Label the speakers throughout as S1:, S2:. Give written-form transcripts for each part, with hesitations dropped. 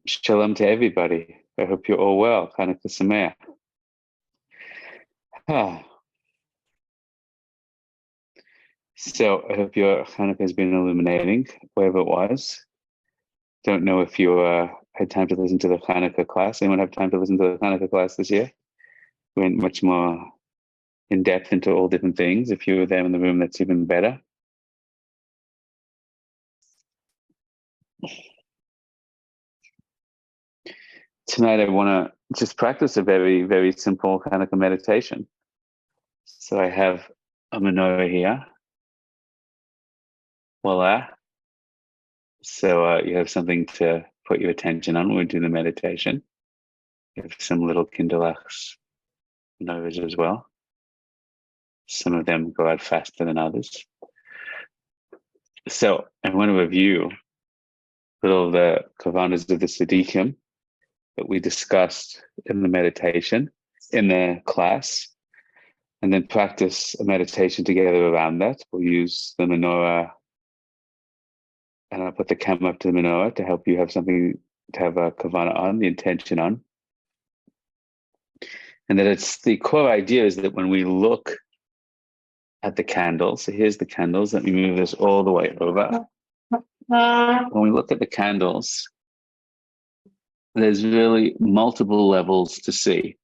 S1: Shalom to everybody. I hope you're all well. Chanukah Sameach. Ah, so I hope your Chanukah has been illuminating, wherever it was. Don't know if you had time to listen to the Chanukah class. Anyone have time to listen to the Chanukah class this year? We went much more in depth into all different things. If you were there in the room, that's even better. Tonight, I want to just practice a very, very simple Chanukah meditation. So I have a menorah here. Voila. So you have something to put your attention on when we do the meditation. You have some little kindlechs menorahs as well. Some of them go out faster than others. So I want to review all the kavanas of the Siddiqim that we discussed in the meditation, in the class, and then practice a meditation together around that. We'll use the menorah, and I'll put the camera up to the menorah to help you have something to have a kavana on, the intention on. And that it's the core idea is that when we look at the candles, so here's the candles, let me move this all the way over. When we look at the candles, there's really multiple levels to see.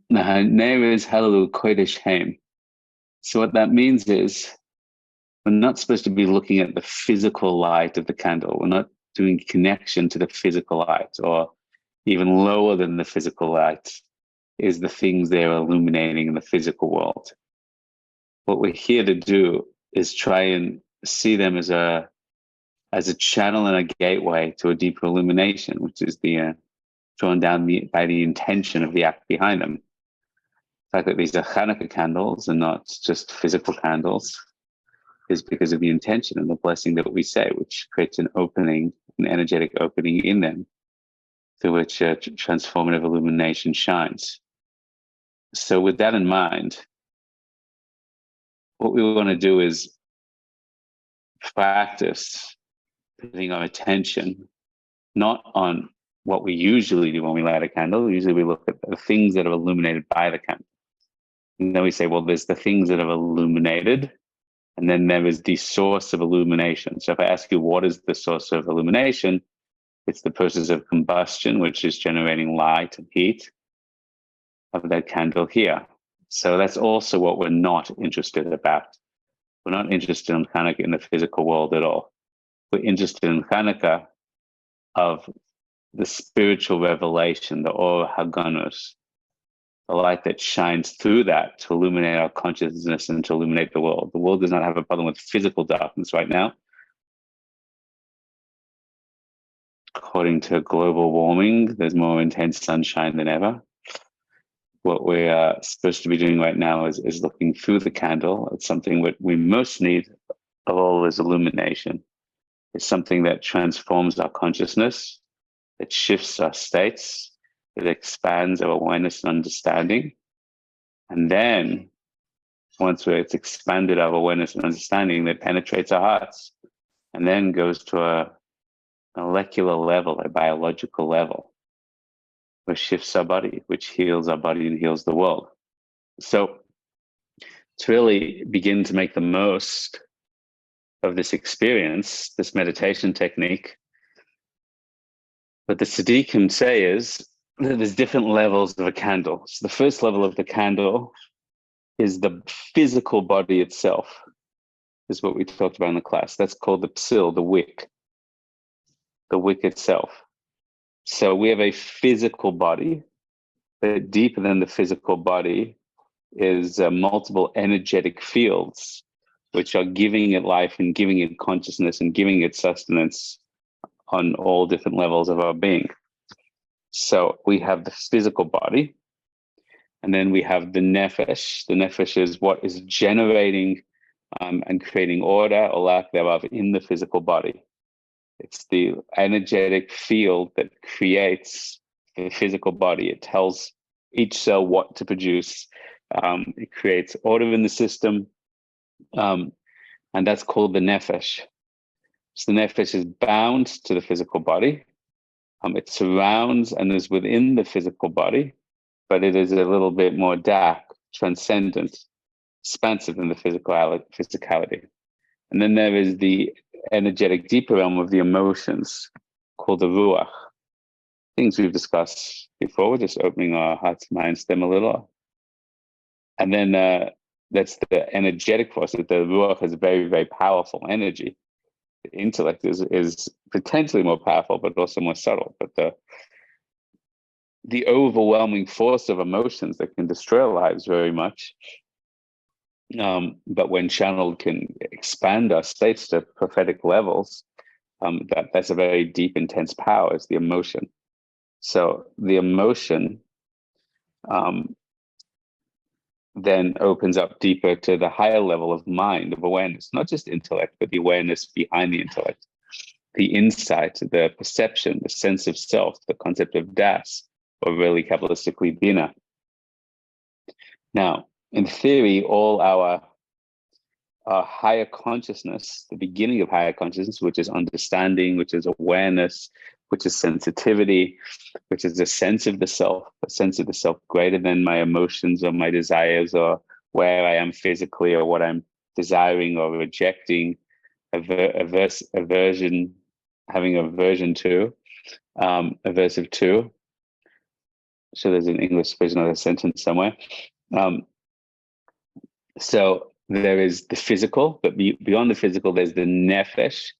S1: Is Hallelu Kodesh Haim. So what that means is we're not supposed to be looking at the physical light of the candle. We're not doing connection to the physical light, or even lower than the physical light is the things they're illuminating in the physical world. What we're here to do is try and see them as a channel and a gateway to a deeper illumination, which is the drawn down by the intention of the act behind them. The fact that these are Chanukah candles and not just physical candles is because of the intention and the blessing that we say, which creates an opening, an energetic opening in them, through which transformative illumination shines. So with that in mind, what we want to do is practice putting our attention not on what we usually do when we light a candle. Usually we look at the things that are illuminated by the candle. And then we say, well, there's the things that are illuminated, and then there is the source of illumination. So if I ask you, what is the source of illumination? It's the process of combustion, which is generating light and heat of that candle here. So that's also what we're not interested about. We're not interested in Chanukah in the physical world at all. We're interested in Chanukah of the spiritual revelation, the Or Haganus, the light that shines through that to illuminate our consciousness and to illuminate the world. The world does not have a problem with physical darkness right now. According to global warming, there's more intense sunshine than ever. What we are supposed to be doing right now is looking through the candle. It's something that we most need of all is illumination. It's something that transforms our consciousness. It shifts our states. It expands our awareness and understanding. And then, once it's expanded our awareness and understanding, that penetrates our hearts and then goes to a molecular level, a biological level, which shifts our body, which heals our body and heals the world. So to really begin to make the most of this experience, this meditation technique, what the Siddiqim say is that there's different levels of a candle. So the first level of the candle is the physical body itself, is what we talked about in the class. That's called the psil, the wick itself. So we have a physical body, but deeper than the physical body is multiple energetic fields, which are giving it life and giving it consciousness and giving it sustenance on all different levels of our being. So we have the physical body, and then we have the nefesh. The nefesh is what is generating and creating order or lack thereof in the physical body. It's the energetic field that creates the physical body. It tells each cell what to produce. It creates order in the system, and that's called the nefesh. So the nefesh is bound to the physical body, It surrounds and is within the physical body, but it is a little bit more dark, transcendent, expansive than the physicality. And then there is the energetic deeper realm of the emotions called the ruach. Things we've discussed before, we're just opening our hearts and minds to them a little. And then that's the energetic force. That the ruach has very, very powerful energy. The intellect is potentially more powerful, but also more subtle. But the overwhelming force of emotions that can destroy our lives very much. But when channeled, can expand our states to prophetic levels. That's a very deep, intense power. Is the emotion. So the emotion then opens up deeper to the higher level of mind, of awareness, not just intellect, but the awareness behind the intellect, the insight, the perception, the sense of self, the concept of das, or really Kabbalistically Bina. Now, in theory, all our higher consciousness, the beginning of higher consciousness, which is understanding, which is awareness, which is sensitivity, which is a sense of the self greater than my emotions or my desires or where I am physically or what I'm desiring or rejecting, aversion, having aversion to, aversive to. So there's an English version of the sentence somewhere. So there is the physical, but beyond the physical, there's the nefesh,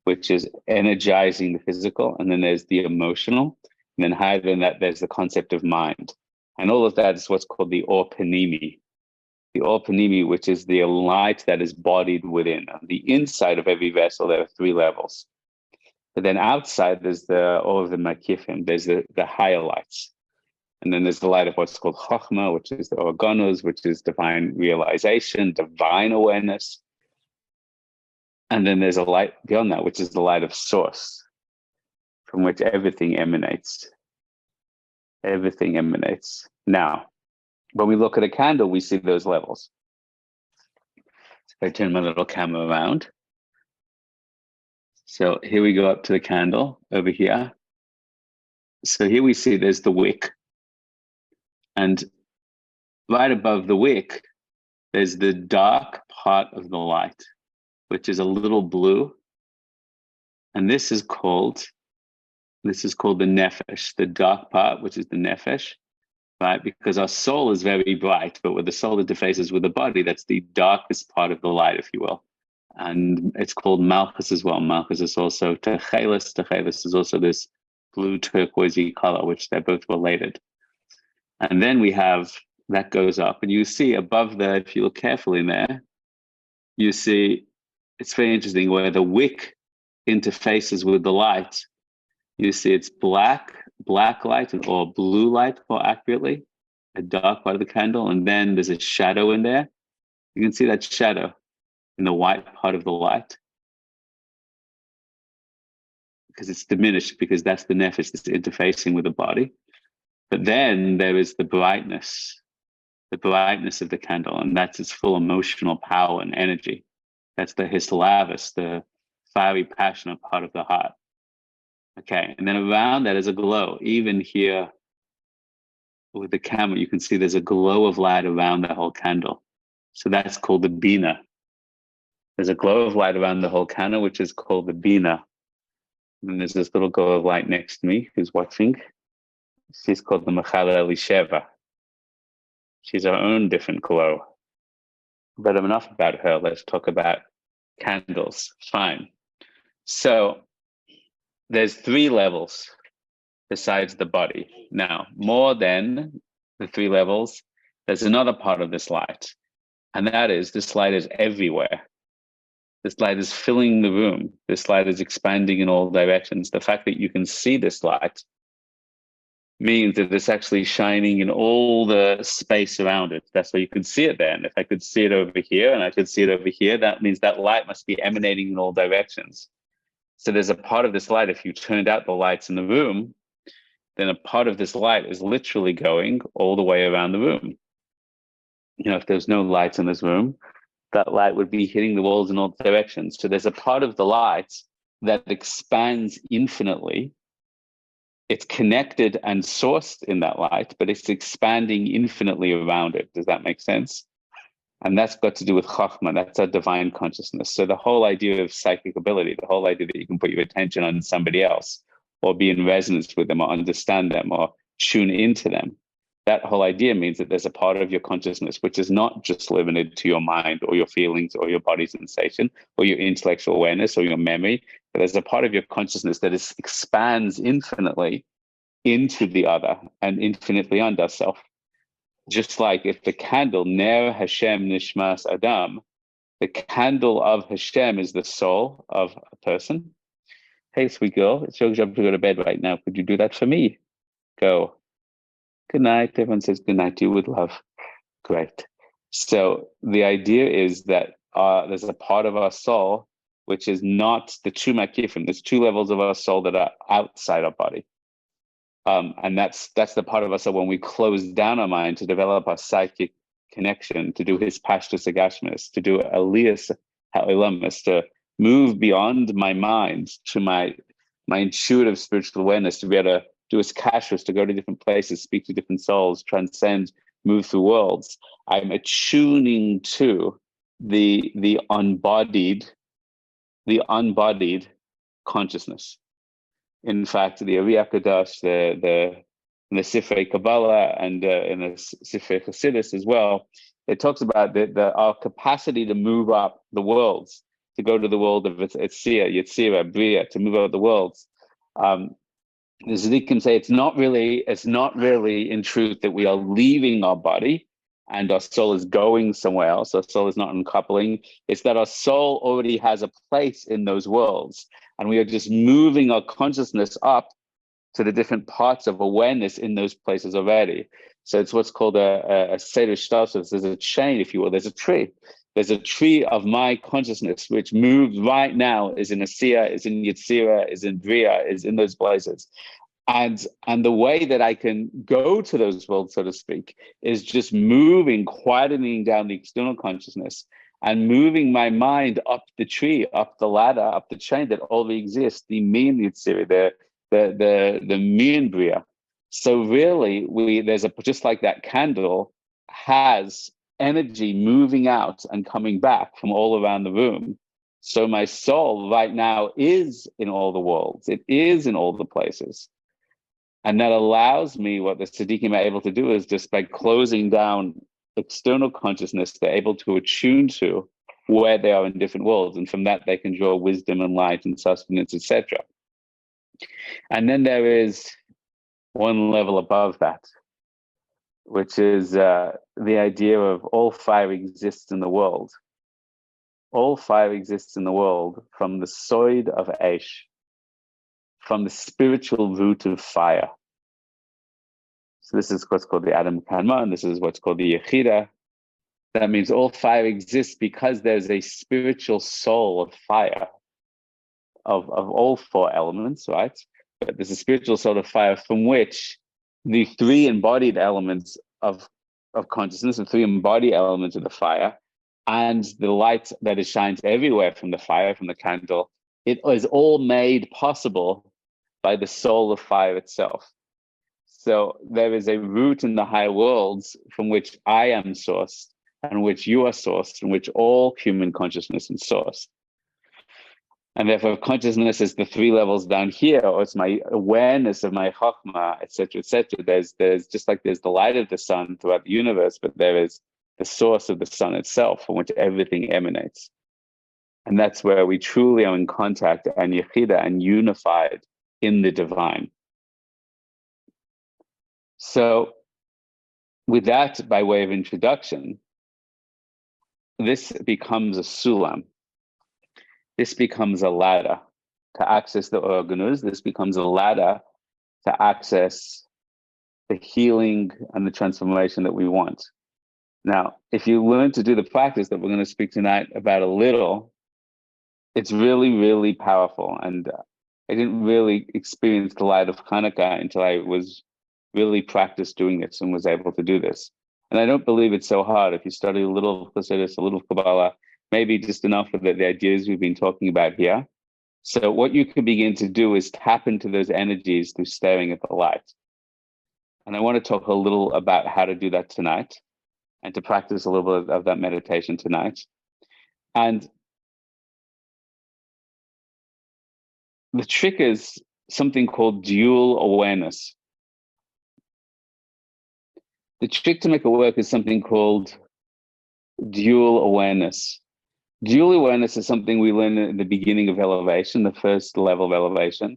S1: which is energizing the physical, and then there's the emotional, and then higher than that, there's the concept of mind. And all of that is what's called the or panimi. The or panimi, which is the light that is bodied within. On the inside of every vessel, there are 3 levels. But then outside, there's all of the makifim, there's the higher lights. And then there's the light of what's called Chokhmah, which is the organos, which is divine realization, divine awareness. And then there's a light beyond that, which is the light of source, from which everything emanates. Everything emanates. Now, when we look at a candle, we see those levels. So if I turn my little camera around. So here we go up to the candle over here. So here we see there's the wick. And right above the wick, there's the dark part of the light, which is a little blue. And this is called the nefesh, the dark part, which is the nefesh, right? Because our soul is very bright, but where the soul interfaces with the body, that's the darkest part of the light, if you will. And it's called Malchus as well. Malchus is also Techelis. Techelis is also this blue turquoisey color, which they're both related. And then we have, that goes up, and you see above there, if you look carefully in there, you see, it's very interesting, where the wick interfaces with the light, you see it's black light, or blue light more accurately, a dark part of the candle, and then there's a shadow in there. You can see that shadow in the white part of the light, because it's diminished, because that's the nefesh that's interfacing with the body. But then there is the brightness of the candle, and that's its full emotional power and energy. That's the hislavis, the fiery, passionate part of the heart. Okay, and then around that is a glow. Even here with the camera, you can see there's a glow of light around the whole candle. So that's called the bina. There's a glow of light around the whole candle, which is called the bina. And there's this little glow of light next to me who's watching. She's called the Mechala Elisheva. She's her own different glow. But enough about her. Let's talk about candles. Fine. So there's 3 levels besides the body. Now, more than the 3 levels, there's another part of this light. And that is, this light is everywhere. This light is filling the room. This light is expanding in all directions. The fact that you can see this light means that it's actually shining in all the space around it. That's why you could see it there. And if I could see it over here and I could see it over here, that means that light must be emanating in all directions. So there's a part of this light, if you turned out the lights in the room, then a part of this light is literally going all the way around the room. You know, if there's no lights in this room, that light would be hitting the walls in all directions. So there's a part of the light that expands infinitely it's connected and sourced in that light, but it's expanding infinitely around it. Does that make sense? And that's got to do with Chachma. That's our divine consciousness. So the whole idea of psychic ability, the whole idea that you can put your attention on somebody else or be in resonance with them or understand them or tune into them, that whole idea means that there's a part of your consciousness which is not just limited to your mind or your feelings or your body sensation or your intellectual awareness or your memory, but there's a part of your consciousness that expands infinitely into the other and infinitely beyond ourself. Just like if the candle, Ner Hashem Nishmas Adam, the candle of Hashem is the soul of a person. Hey, sweet girl, it's your job to go to bed right now. Could you do that for me? Go. Good night. Everyone says good night to you with love. Great. So the idea is that there's a part of our soul which is not the two makifim. There's two levels of our soul that are outside our body. And that's the part of us that when we close down our mind to develop our psychic connection, to do his pashtus agashmis, to do aliyas ha'olamis, to move beyond my mind to my intuitive spiritual awareness, to be able to do his kashrus, to go to different places, speak to different souls, transcend, move through worlds. I'm attuning to the unbodied consciousness. In fact, the Ari Akadosh, in the Sifrei Kabbalah and in the Sifrei Chassidus as well, it talks about our capacity to move up the worlds, to go to the world of Etzia, Yetzira, Bria, to move up the worlds. The Tzaddikim say it's not really in truth that we are leaving our body and our soul is going somewhere else. Our soul is not uncoupling. It's that our soul already has a place in those worlds. And we are just moving our consciousness up to the different parts of awareness in those places already. So it's what's called a Seder Shtasus. There's a chain, if you will. There's a tree. There's a tree of my consciousness, which moves right now, is in Asiya, is in Yetzira, is in Bria, is in those places. And the way that I can go to those worlds, so to speak, is just moving, quietening down the external consciousness and moving my mind up the tree, up the ladder, up the chain that already exists, the mean Yitziri, the mean Bria. So really, there's just like that candle has energy moving out and coming back from all around the room. So my soul right now is in all the worlds. It is in all the places. And that allows me, what the tzaddikim are able to do is just by closing down external consciousness, they're able to attune to where they are in different worlds. And from that, they can draw wisdom and light and sustenance, etc. And then there is one level above that, which is the idea of all fire exists in the world. All fire exists in the world from the soid of Aish, from the spiritual root of fire. So this is what's called the Adam Kanma, and this is what's called the Yechida. That means all fire exists because there's a spiritual soul of fire, of all four elements, right? But there's a spiritual soul of fire from which the three embodied elements of consciousness, the three embodied elements of the fire, and the light that shines everywhere from the fire, from the candle, it is all made possible by the soul of fire itself. So there is a root in the higher worlds from which I am sourced, and which you are sourced, from which all human consciousness is sourced. And therefore, consciousness is the three levels down here, or it's my awareness of my chachma, etc., etc. There's just like there's the light of the sun throughout the universe, but there is the source of the sun itself, from which everything emanates. And that's where we truly are in contact and yechida and unified in the divine. So with that, by way of introduction, this becomes a sulam. This becomes a ladder to access the organus. This becomes a ladder to access the healing and the transformation that we want. Now, if you learn to do the practice that we're going to speak tonight about a little, it's really, really powerful. And I didn't really experience the light of Chanukah until I was really practiced doing this and was able to do this. And I don't believe it's so hard. If you study a little of Chassidus, a little of Kabbalah, maybe just enough of the ideas we've been talking about here. So what you can begin to do is tap into those energies through staring at the light. And I want to talk a little about how to do that tonight and to practice a little bit of that meditation tonight. And the trick is something called dual awareness. The trick to make it work is something called dual awareness. Dual awareness is something we learn at the beginning of elevation, the first level of elevation,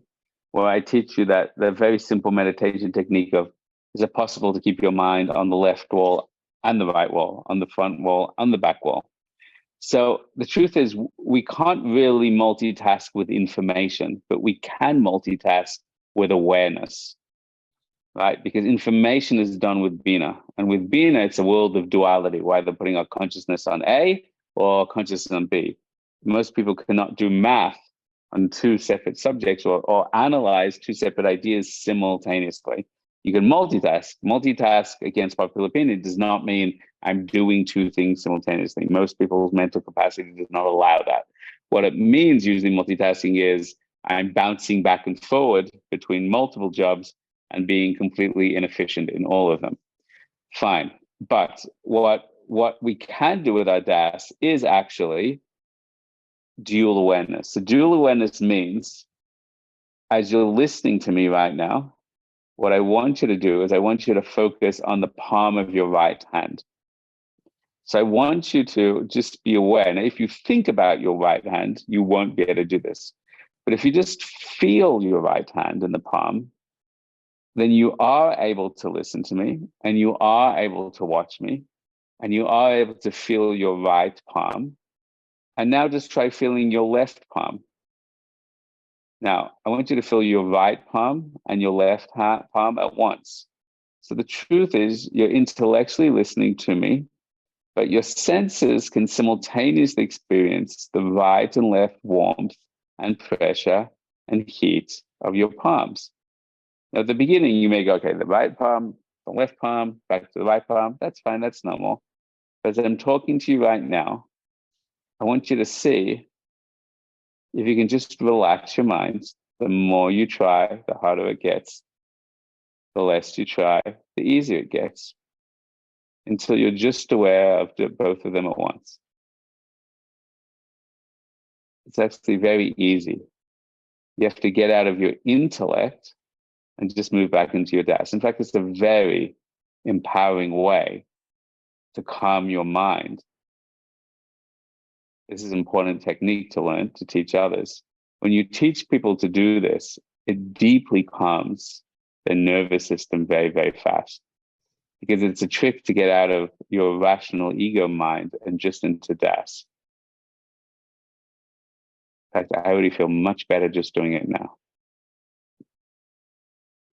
S1: where I teach you that the very simple meditation technique of, is it possible to keep your mind on the left wall and the right wall, on the front wall and the back wall? So the truth is we can't really multitask with information, but we can multitask with awareness, right? Because information is done with Bina. And with Bina, it's a world of duality. We're either putting our consciousness on A or consciousness on B. Most people cannot do math on two separate subjects or analyze two separate ideas simultaneously. You can multitask. Multitask, against popular opinion, does not mean I'm doing two things simultaneously. Most people's mental capacity does not allow that. What it means usually multitasking is I'm bouncing back and forward between multiple jobs and being completely inefficient in all of them. Fine. But what we can do with our DAS is actually dual awareness. So dual awareness means, as you're listening to me right now, what I want you to do is I want you to focus on the palm of your right hand. So I want you to just be aware. Now, if you think about your right hand, you won't be able to do this. But if you just feel your right hand in the palm, then you are able to listen to me and you are able to watch me and you are able to feel your right palm. And now just try feeling your left palm. Now, I want you to feel your right palm and your left palm at once. So the truth is you're intellectually listening to me, but your senses can simultaneously experience the right and left warmth and pressure and heat of your palms. Now, at the beginning, you may go, okay, the right palm, the left palm, back to the right palm. That's fine, that's normal. But as I'm talking to you right now, I want you to see if you can just relax your mind. The more you try, the harder it gets. The less you try, the easier it gets, until you're just aware of both of them at once. It's actually very easy. You have to get out of your intellect and just move back into your DAS. In fact, it's a very empowering way to calm your mind. This is an important technique to learn, to teach others. When you teach people to do this, it deeply calms their nervous system very, very fast. Because it's a trick to get out of your rational ego mind and just into DAS. In fact, I already feel much better just doing it now.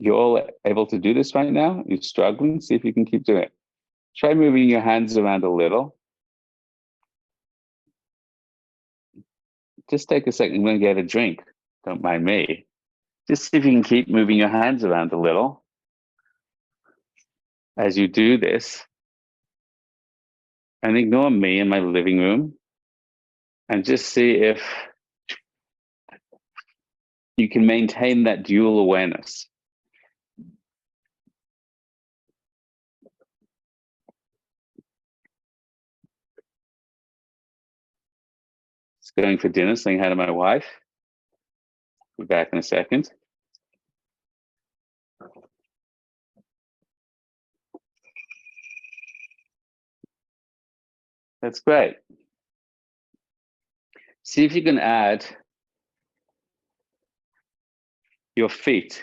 S1: You're all able to do this right now? You're struggling? See if you can keep doing it. Try moving your hands around a little. Just take a second. I'm going to get a drink. Don't mind me. Just see if you can keep moving your hands around a little. As you do this, and ignore me in my living room, and just see if you can maintain that dual awareness. Just going for dinner, saying hi to my wife. We'll be back in a second. That's great. See if you can add your feet.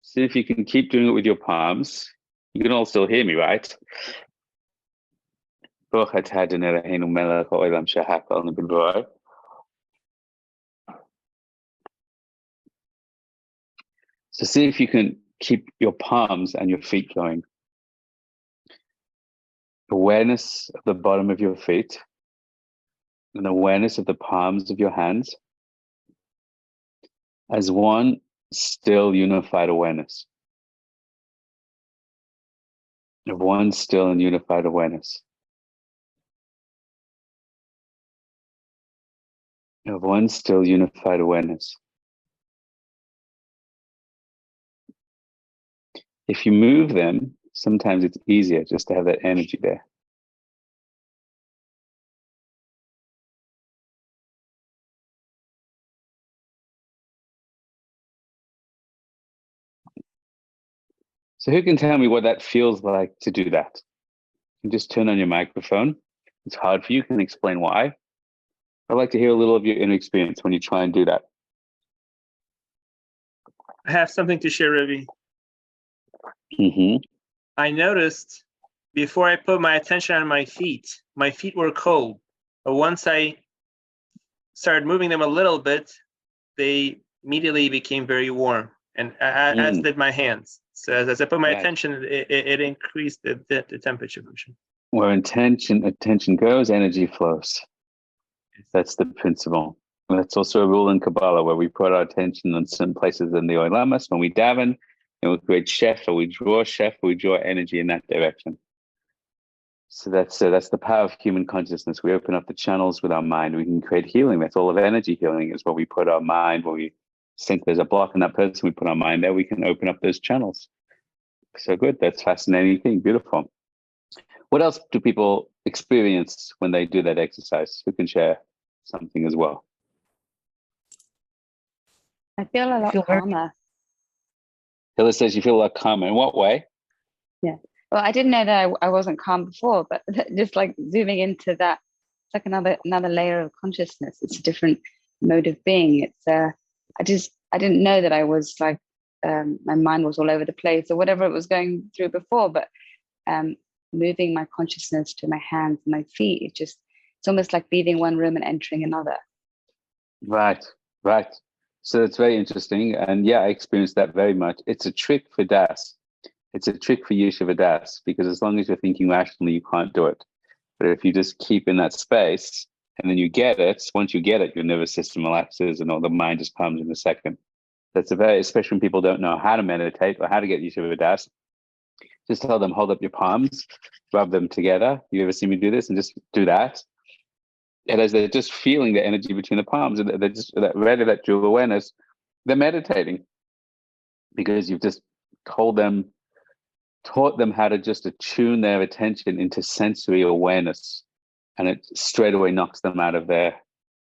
S1: See if you can keep doing it with your palms. You can all still hear me, right? So see if you can keep your palms and your feet going. Awareness of the bottom of your feet and awareness of the palms of your hands as one still unified awareness. Of one still and unified awareness. of one still unified awareness. If you move them, sometimes it's easier just to have that energy there. So who can tell me what that feels like to do that? You just turn on your microphone. It's hard for you. Can explain why. I'd like to hear a little of your inner experience when you try and do that.
S2: I have something to share, Ravi.
S1: Mm-hmm.
S2: I noticed before I put my attention on my feet were cold. But once I started moving them a little bit, they immediately became very warm, and as did my hands. So as I put my attention, it increased the temperature.
S1: Where attention goes, energy flows. That's the principle. That's also a rule in Kabbalah where we put our attention on some places in the Olamas when we daven, and we create shef, or we draw energy in that direction. So that's the power of human consciousness. We open up the channels with our mind. We can create healing. That's all of energy healing is where we put our mind, where we think there's a block in that person, we put our mind there, we can open up those channels. So good. That's fascinating thing. Beautiful. What else do people experience when they do that exercise? Who can share something as well?
S3: I feel a lot calmer.
S1: Hilla says you feel a lot calmer. In what way?
S3: Yeah. Well, I didn't know that I wasn't calm before, but just like zooming into that, it's like another layer of consciousness. It's a different mode of being. It's I didn't know that I was like my mind was all over the place or whatever it was going through before, but moving my consciousness to my hands and my feet, it's almost like leaving one room and entering another.
S1: Right. So it's very interesting. And yeah, I experienced that very much. It's a trick for Das. It's a trick for Yeshiva Das, because as long as you're thinking rationally, you can't do it. But if you just keep in that space and then you get it, once you get it, your nervous system relaxes and all the mind just comes in a second. That's especially when people don't know how to meditate or how to get Yeshiva Das. Just tell them, hold up your palms, rub them together. You ever see me do this? And just do that. And as they're just feeling the energy between the palms, and they're just that dual awareness, they're meditating, because you've just taught them how to just attune their attention into sensory awareness, and it straight away knocks them out of their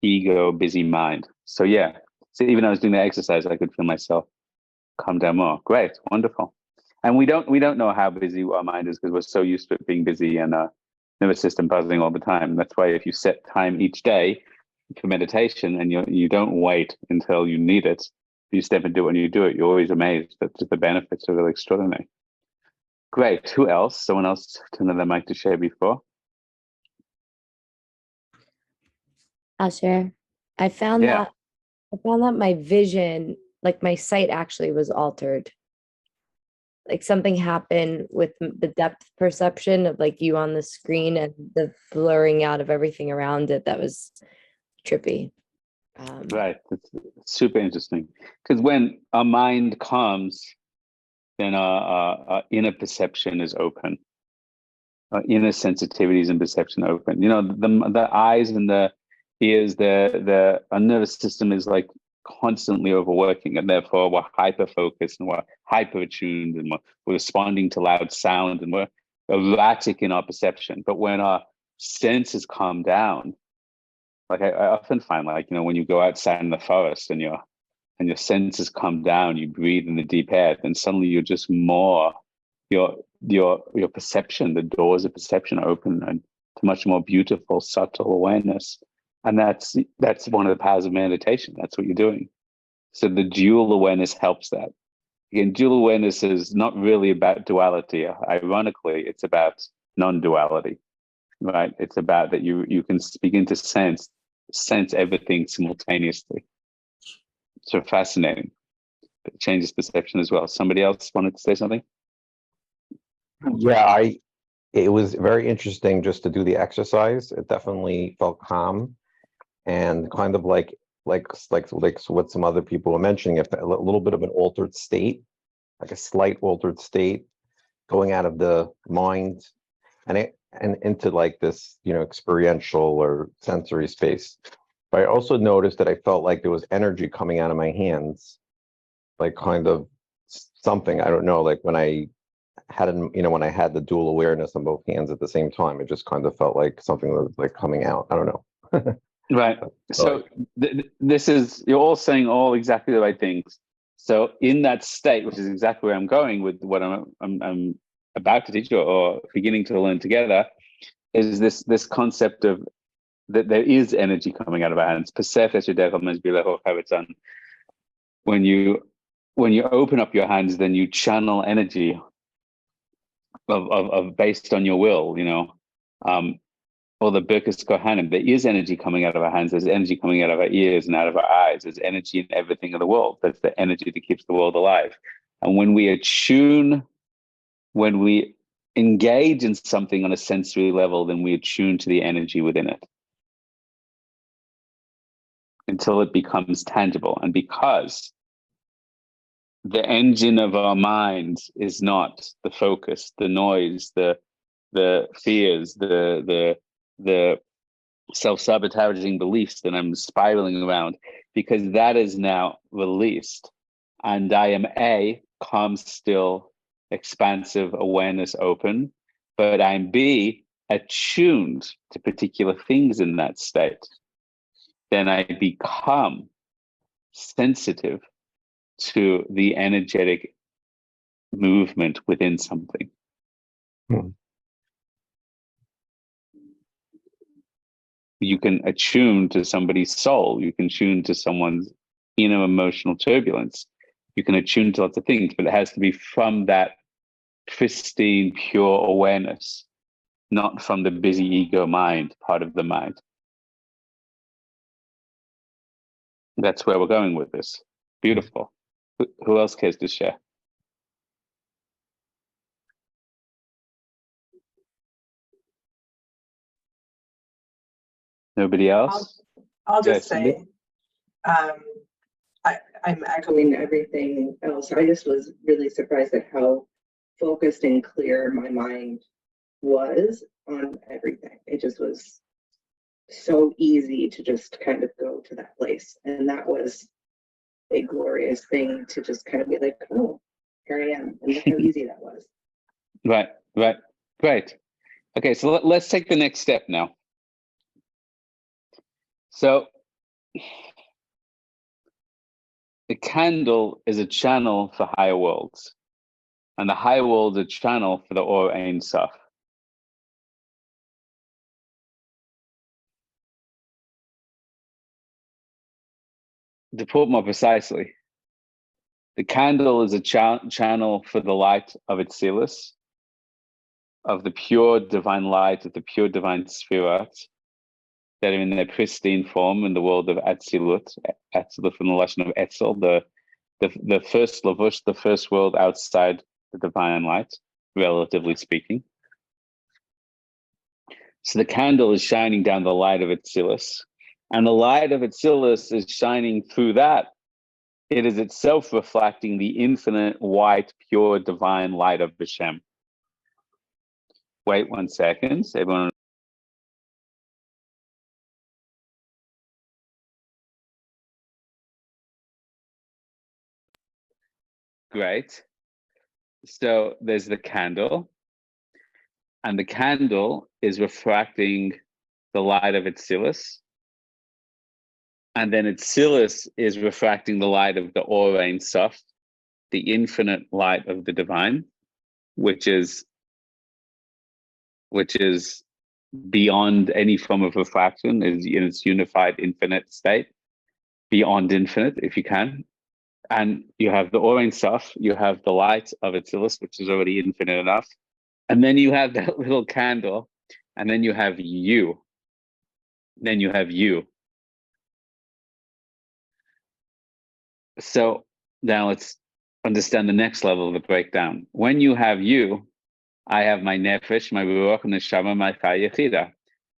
S1: ego busy mind. So yeah, so even though I was doing the exercise, I could feel myself calm down more. Great, wonderful. And we don't know how busy our mind is, because we're so used to it being busy and nervous system buzzing all the time. That's why if you set time each day for meditation and you don't wait until you need it, you step and do it when you do it, you're always amazed that the benefits are really extraordinary. Great. Who else? Someone else turn on their mic to share before.
S4: I'll share. I found that my vision, like my sight actually was altered. Like something happened with the depth perception of like you on the screen and the blurring out of everything around it. That was trippy.
S1: Right. It's super interesting, because when our mind calms, then our inner perception is open. Our inner sensitivities and perception are open. You know, the eyes and the ears, our nervous system is like constantly overworking, and therefore we're hyper focused and we're hyper attuned and we're responding to loud sound and we're erratic in our perception. But when our senses calm down, like I often find, like, you know, when you go outside in the forest and your senses come down, you breathe in the deep air, then suddenly you're just more, your perception, the doors of perception are open and to much more beautiful, subtle awareness. And that's one of the powers of meditation. That's what you're doing. So the dual awareness helps that. Again, dual awareness is not really about duality. Ironically, it's about non-duality, right? It's about that you can begin to sense everything simultaneously. So fascinating. It changes perception as well. Somebody else wanted to say something?
S5: Yeah, it was very interesting just to do the exercise. It definitely felt calm and kind of like what some other people were mentioning, a little bit of an altered state, like a slight altered state, going out of the mind and into like this, you know, experiential or sensory space. But I also noticed that I felt like there was energy coming out of my hands, like kind of something, I don't know, like when I had, when I had the dual awareness on both hands at the same time, it just kind of felt like something was like coming out. I don't know.
S1: Right. So this is, you're all saying all exactly the right things. So in that state, which is exactly where I'm going with what I'm about to teach you or beginning to learn together, is this concept of that there is energy coming out of our hands. When you open up your hands, then you channel energy of based on your will, or the Birkus Kohanim. There is energy coming out of our hands. There's energy coming out of our ears and out of our eyes. There's energy in everything in the world. That's the energy that keeps the world alive. And when we attune, when we engage in something on a sensory level, then we attune to the energy within it until it becomes tangible. And because the engine of our minds is not the focus, the noise, the fears, the self-sabotaging beliefs that I'm spiraling around, because that is now released. And I am A, calm, still, expansive, awareness, open, but I'm B, attuned to particular things in that state. Then I become sensitive to the energetic movement within something. You can attune to somebody's soul. You can tune to someone's inner emotional turbulence. You can attune to lots of things, but it has to be from that pristine, pure awareness, not from the busy ego mind, part of the mind. That's where we're going with this. Beautiful. Who else cares to share? Nobody else?
S6: I'll just
S1: Yes,
S6: say, I'm echoing everything else. I just was really surprised at how focused and clear my mind was on everything. It just was so easy to just kind of go to that place. And that was a glorious thing to just kind of be like, oh, here I am. And look how easy that was.
S1: Right. Great. Okay, so let's take the next step now. So the candle is a channel for higher worlds, and the higher world is a channel for the Or Ein Sof. To put more precisely, the candle is a channel for the light of Atzilus, of the pure divine light, of the pure divine Sfirat, that are in their pristine form in the world of Atzilut, Atzilut from the Lashon of Etzel, the first Lavush, the first world outside the divine light, relatively speaking. So the candle is shining down the light of Atzilus, and the light of Atzilus is shining through that. It is itself reflecting the infinite, white, pure, divine light of Hashem. Wait 1 second, everyone. Great. So there's the candle, and the candle is refracting the light of Atzilus, and then Atzilus is refracting the light of the Or Ein Sof, the infinite light of the divine, which is beyond any form of refraction, is in its unified infinite state, beyond infinite, if you can. And you have the Or Ein Sof, you have the light of Atzilus, which is already infinite enough. And then you have that little candle, and then you have you. Then you have you. So now let's understand the next level of the breakdown. When you have you, I have my nefesh, my ruach, neshama, my chai yechida.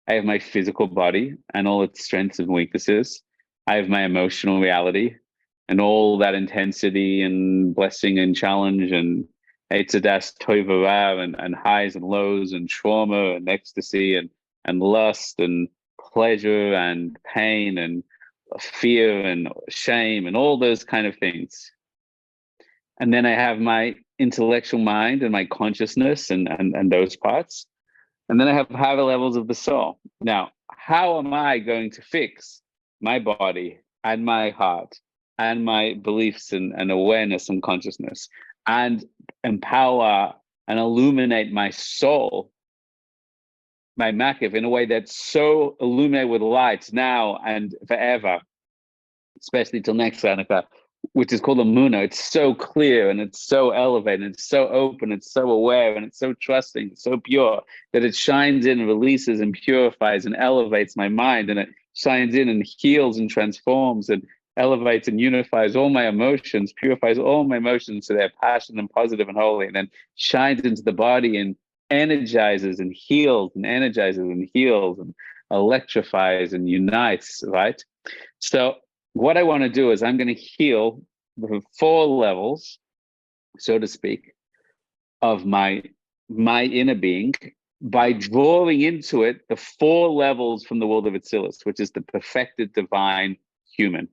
S1: I have my physical body and all its strengths and weaknesses. I have my emotional reality and all that intensity and blessing and challenge and eitzadas tova and highs and lows and trauma and ecstasy and lust and pleasure and pain and fear and shame and all those kind of things. And then I have my intellectual mind and my consciousness and those parts. And then I have higher levels of the soul. Now, how am I going to fix my body and my heart and my beliefs and awareness and consciousness and empower and illuminate my soul, my makif, in a way that's so illuminated with light now and forever, especially till next Chanukah, which is called a Muna. It's so clear and it's so elevated, and it's so open, it's so aware, and it's so trusting, it's so pure that it shines in, releases and purifies and elevates my mind, and it shines in and heals and transforms and elevates and unifies all my emotions, purifies all my emotions so they're passionate and positive and holy, and then shines into the body and energizes and heals and energizes and heals and electrifies and unites, right? So what I want to do is I'm going to heal the 4 levels, so to speak, of my inner being by drawing into it the 4 levels from the world of Atzilus, which is the perfected divine human.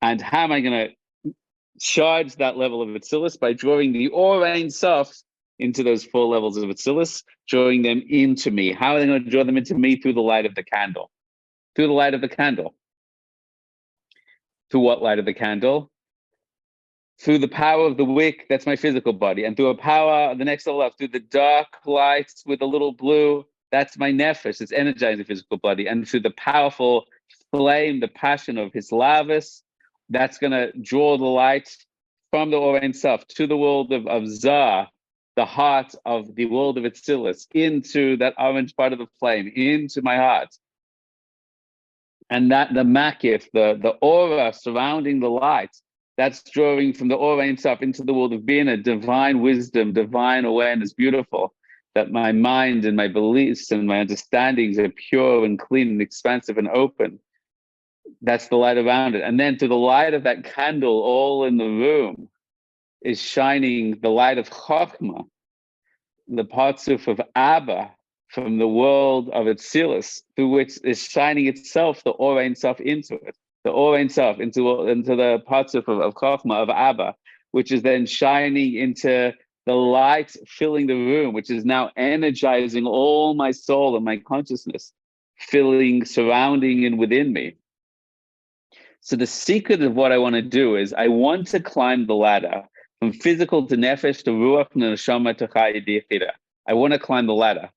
S1: And how am I going to charge that level of Atzilus? By drawing the Or Ein Sof into those 4 levels of Atzilus, drawing them into me. How are they going to draw them into me? Through the light of the candle. Through the light of the candle. Through what light of the candle? Through the power of the wick, that's my physical body. And through a power, the next level up, through the dark lights with a little blue, that's my nefesh, it's energizing the physical body. And through the powerful flame, the passion of his lavas, that's going to draw the light from the Or Ein Sof to the world of Zah, the heart of the world of Atzilus, into that orange part of the flame, into my heart. And that the makif, the aura surrounding the light, that's drawing from the Or Ein Sof into the world of being a divine wisdom, divine awareness, beautiful, that my mind and my beliefs and my understandings are pure and clean and expansive and open. That's the light around it. And then to the light of that candle all in the room is shining the light of Chokhmah, the partsuf of Abba, from the world of Atzilus, through which is shining itself, the Or Ein Sof, into it. The Or Ein Sof into the partsuf of Chokhmah, of Abba, which is then shining into the light filling the room, which is now energizing all my soul and my consciousness, filling, surrounding, and within me. So the secret of what I want to do is I want to climb the ladder from physical to nefesh to ruach to neshama to chai d'yechida. I want to climb the ladder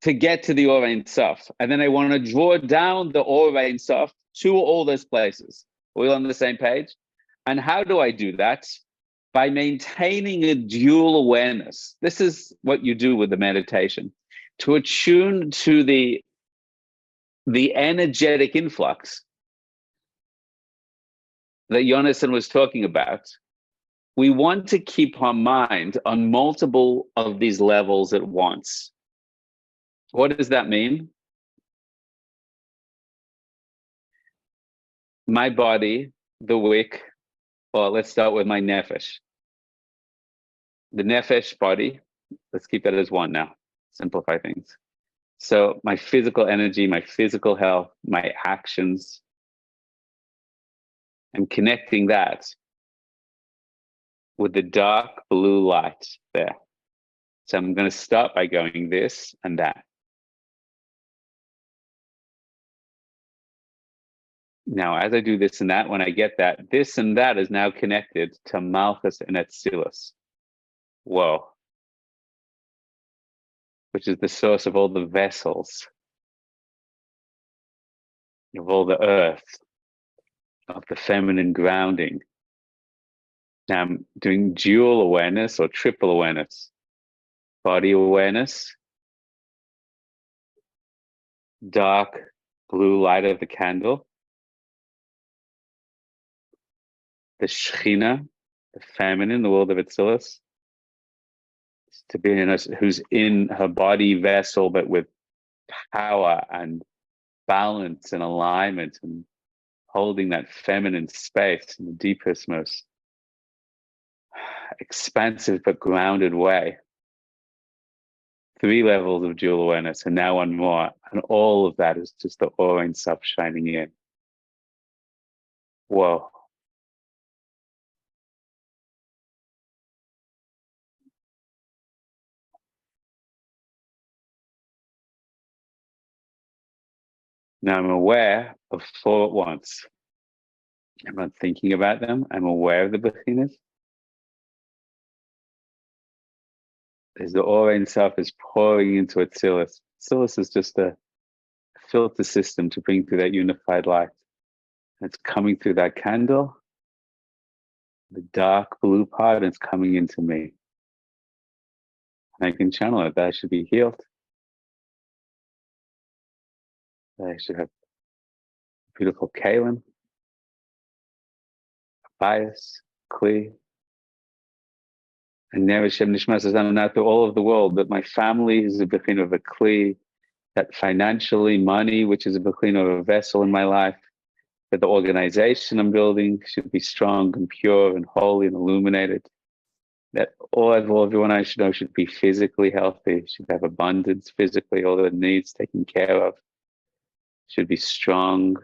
S1: to get to the Or Ein Sof. And then I want to draw down the Or Ein Sof to all those places. Are we on the same page? And how do I do that? By maintaining a dual awareness. This is what you do with the meditation. To attune to the energetic influx that Yonason was talking about, we want to keep our mind on multiple of these levels at once. What does that mean? My body, the wick, well, let's start with my nefesh. The nefesh body, let's keep that as one now, simplify things. So my physical energy, my physical health, my actions, and connecting that with the dark blue light there. So I'm going to start by going this and that. Now, as I do this and that, when I get that, this and that is now connected to Malchus and Atzilus. Whoa. Which is the source of all the vessels, of all the earth, of the feminine grounding. Now I'm doing dual awareness or triple awareness. Body awareness, dark blue light of the candle, the Shekhinah, the feminine, the world of Atzilus, to be in us, who's in her body vessel, but with power and balance and alignment and holding that feminine space in the deepest, most expansive but grounded way. 3 levels of dual awareness, and now one more. And all of that is just the aura and self shining in. Whoa. Now I'm aware of 4 at once. I'm not thinking about them. I'm aware of the beginners. As the aura itself is pouring into Atsilis. Atsilis is just a filter system to bring through that unified light. It's coming through that candle, the dark blue part, and it's coming into me. I can channel it. That I should be healed. That I should have beautiful Kalim, bias, clear. And never Shem Nishma says, I'm now through all of the world, that my family is a bechin of a kli, that financially, money, which is a bechin of a vessel in my life, that the organization I'm building should be strong and pure and holy and illuminated, that everyone I should know should be physically healthy, should have abundance physically, all their needs taken care of, should be strong,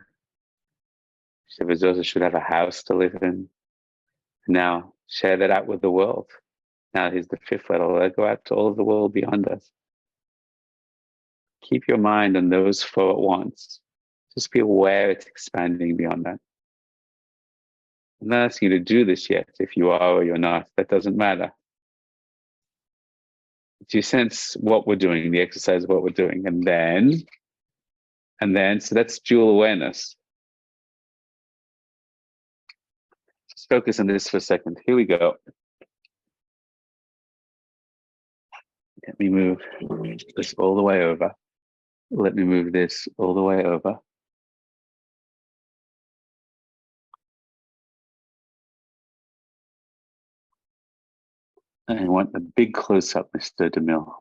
S1: should have a house to live in. Now, share that out with the world. Now here's the 5th level. Let go out to all of the world beyond us. Keep your mind on those 4 at once. Just be aware it's expanding beyond that. I'm not asking you to do this yet. If you are or you're not, that doesn't matter. Do you sense what we're doing, the exercise of what we're doing? And then, so that's dual awareness. Just focus on this for a second. Here we go. Let me move this all the way over. Let me move this all the way over. I want a big close-up, Mr. DeMille.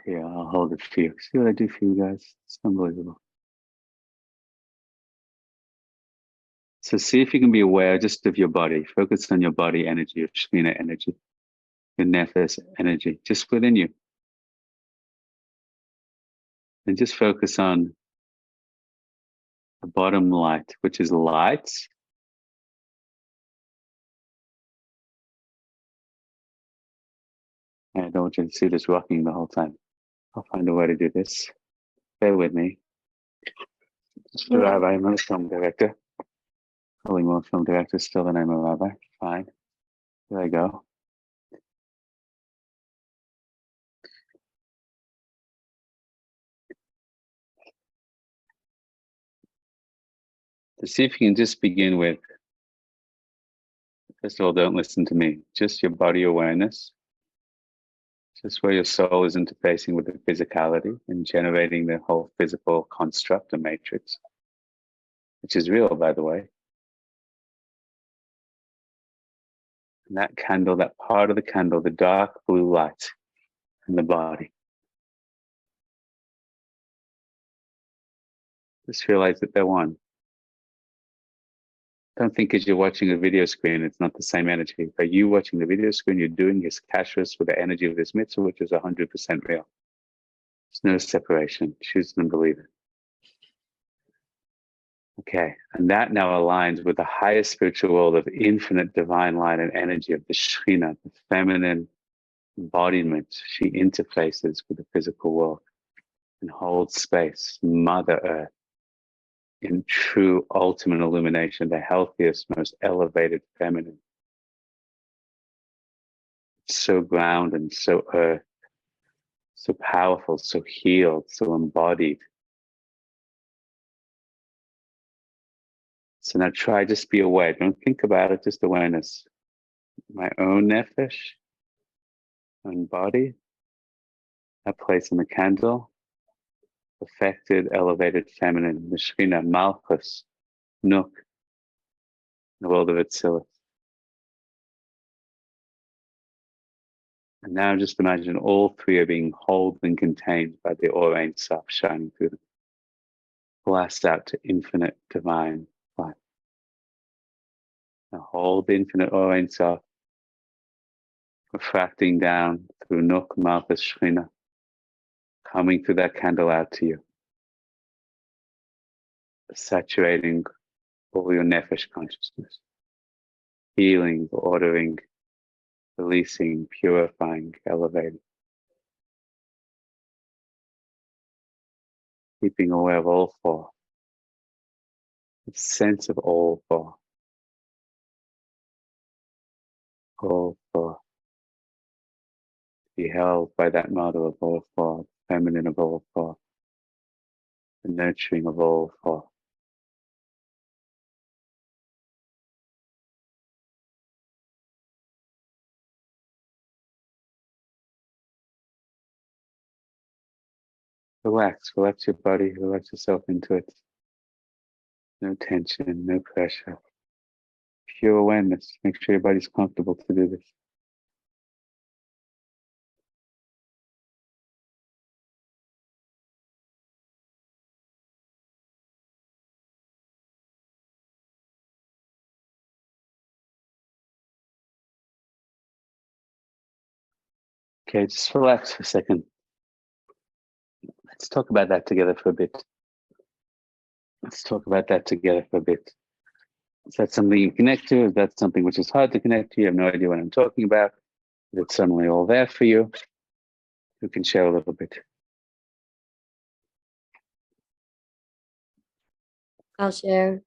S1: Here, I'll hold it for you. See what I do for you guys? It's unbelievable. So see if you can be aware just of your body. Focus on your body energy, your Shekhinah energy, your Nefesh energy, just within you. And just focus on the bottom light, which is light. I don't want you to see this rocking the whole time. I'll find a way to do this. Bear with me. Mr. Rabbi, I'm not a film director. Probably more film director still than I'm a rabbi. Fine. There I go. To see if you can just begin with, first of all, don't listen to me. Just your body awareness. Just where your soul is interfacing with the physicality and generating the whole physical construct, the matrix, which is real, by the way. And that candle, that part of the candle, the dark blue light in the body. Just realize that they're one. Don't think as you're watching a video screen, it's not the same energy. Are you watching the video screen? You're doing his kashrus with the energy of this mitzvah, which is 100% real. There's no separation. Choose and believe it. Okay, and that now aligns with the highest spiritual world of infinite divine light and energy of the Shekhinah, the feminine embodiment. She interfaces with the physical world and holds space, Mother Earth, in true ultimate illumination, the healthiest, most elevated feminine. So grounded and so earth, so powerful, so healed, so embodied. So now try, just be aware. Don't think about it, just awareness. My own nefesh, own body, that place in the candle, perfected, elevated feminine, the Shekhinah, Malchus, Nuk, the world of Atsilis. And now just imagine all 3 are being held and contained by the Or Ein Sof shining through them. Blast out to infinite divine light. Now hold the infinite Or Ein Sof. refracting down through Nuk, Malchus, Shekhinah, coming through that candle out to you, saturating all your Nefesh consciousness, healing, ordering, releasing, purifying, elevating, keeping aware of all four, the sense of all four, be held by that mother of all four, the feminine of all four, the nurturing of all four. Relax your body, relax yourself into it. No tension, no pressure. Pure awareness. Make sure your body's comfortable to do this. Okay, just relax for a second. Let's talk about that together for a bit. Is that something you connect to? Is that something which is hard to connect to? You have no idea what I'm talking about. Is it suddenly all there for you? You can share a little bit.
S4: I'll share.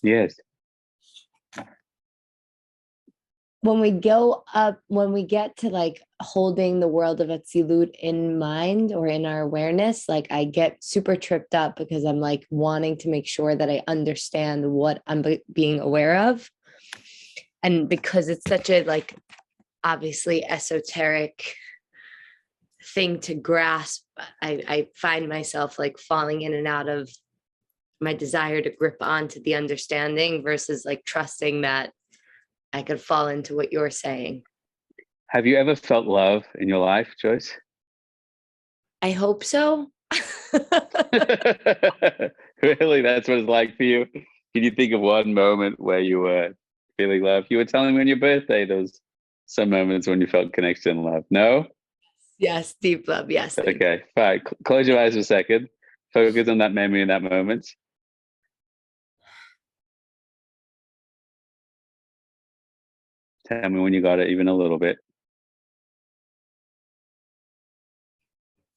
S1: Yes.
S4: When we get to like holding the world of Atzilut in mind or in our awareness, like I get super tripped up because I'm like wanting to make sure that I understand what I'm being aware of. And because it's such a like obviously esoteric thing to grasp, I find myself like falling in and out of my desire to grip onto the understanding versus like trusting that I could fall into what you're saying.
S1: Have you ever felt love in your life, Joyce?
S4: I hope so.
S1: Really? That's what it's like for you? Can you think of one moment where you were feeling love? You were telling me on your birthday, those some moments when you felt connection and love. No?
S4: Yes, deep love. Yes.
S1: Okay, fine. Close your eyes for a second. Focus on that memory in that moment. Tell me when you got it, even a little bit.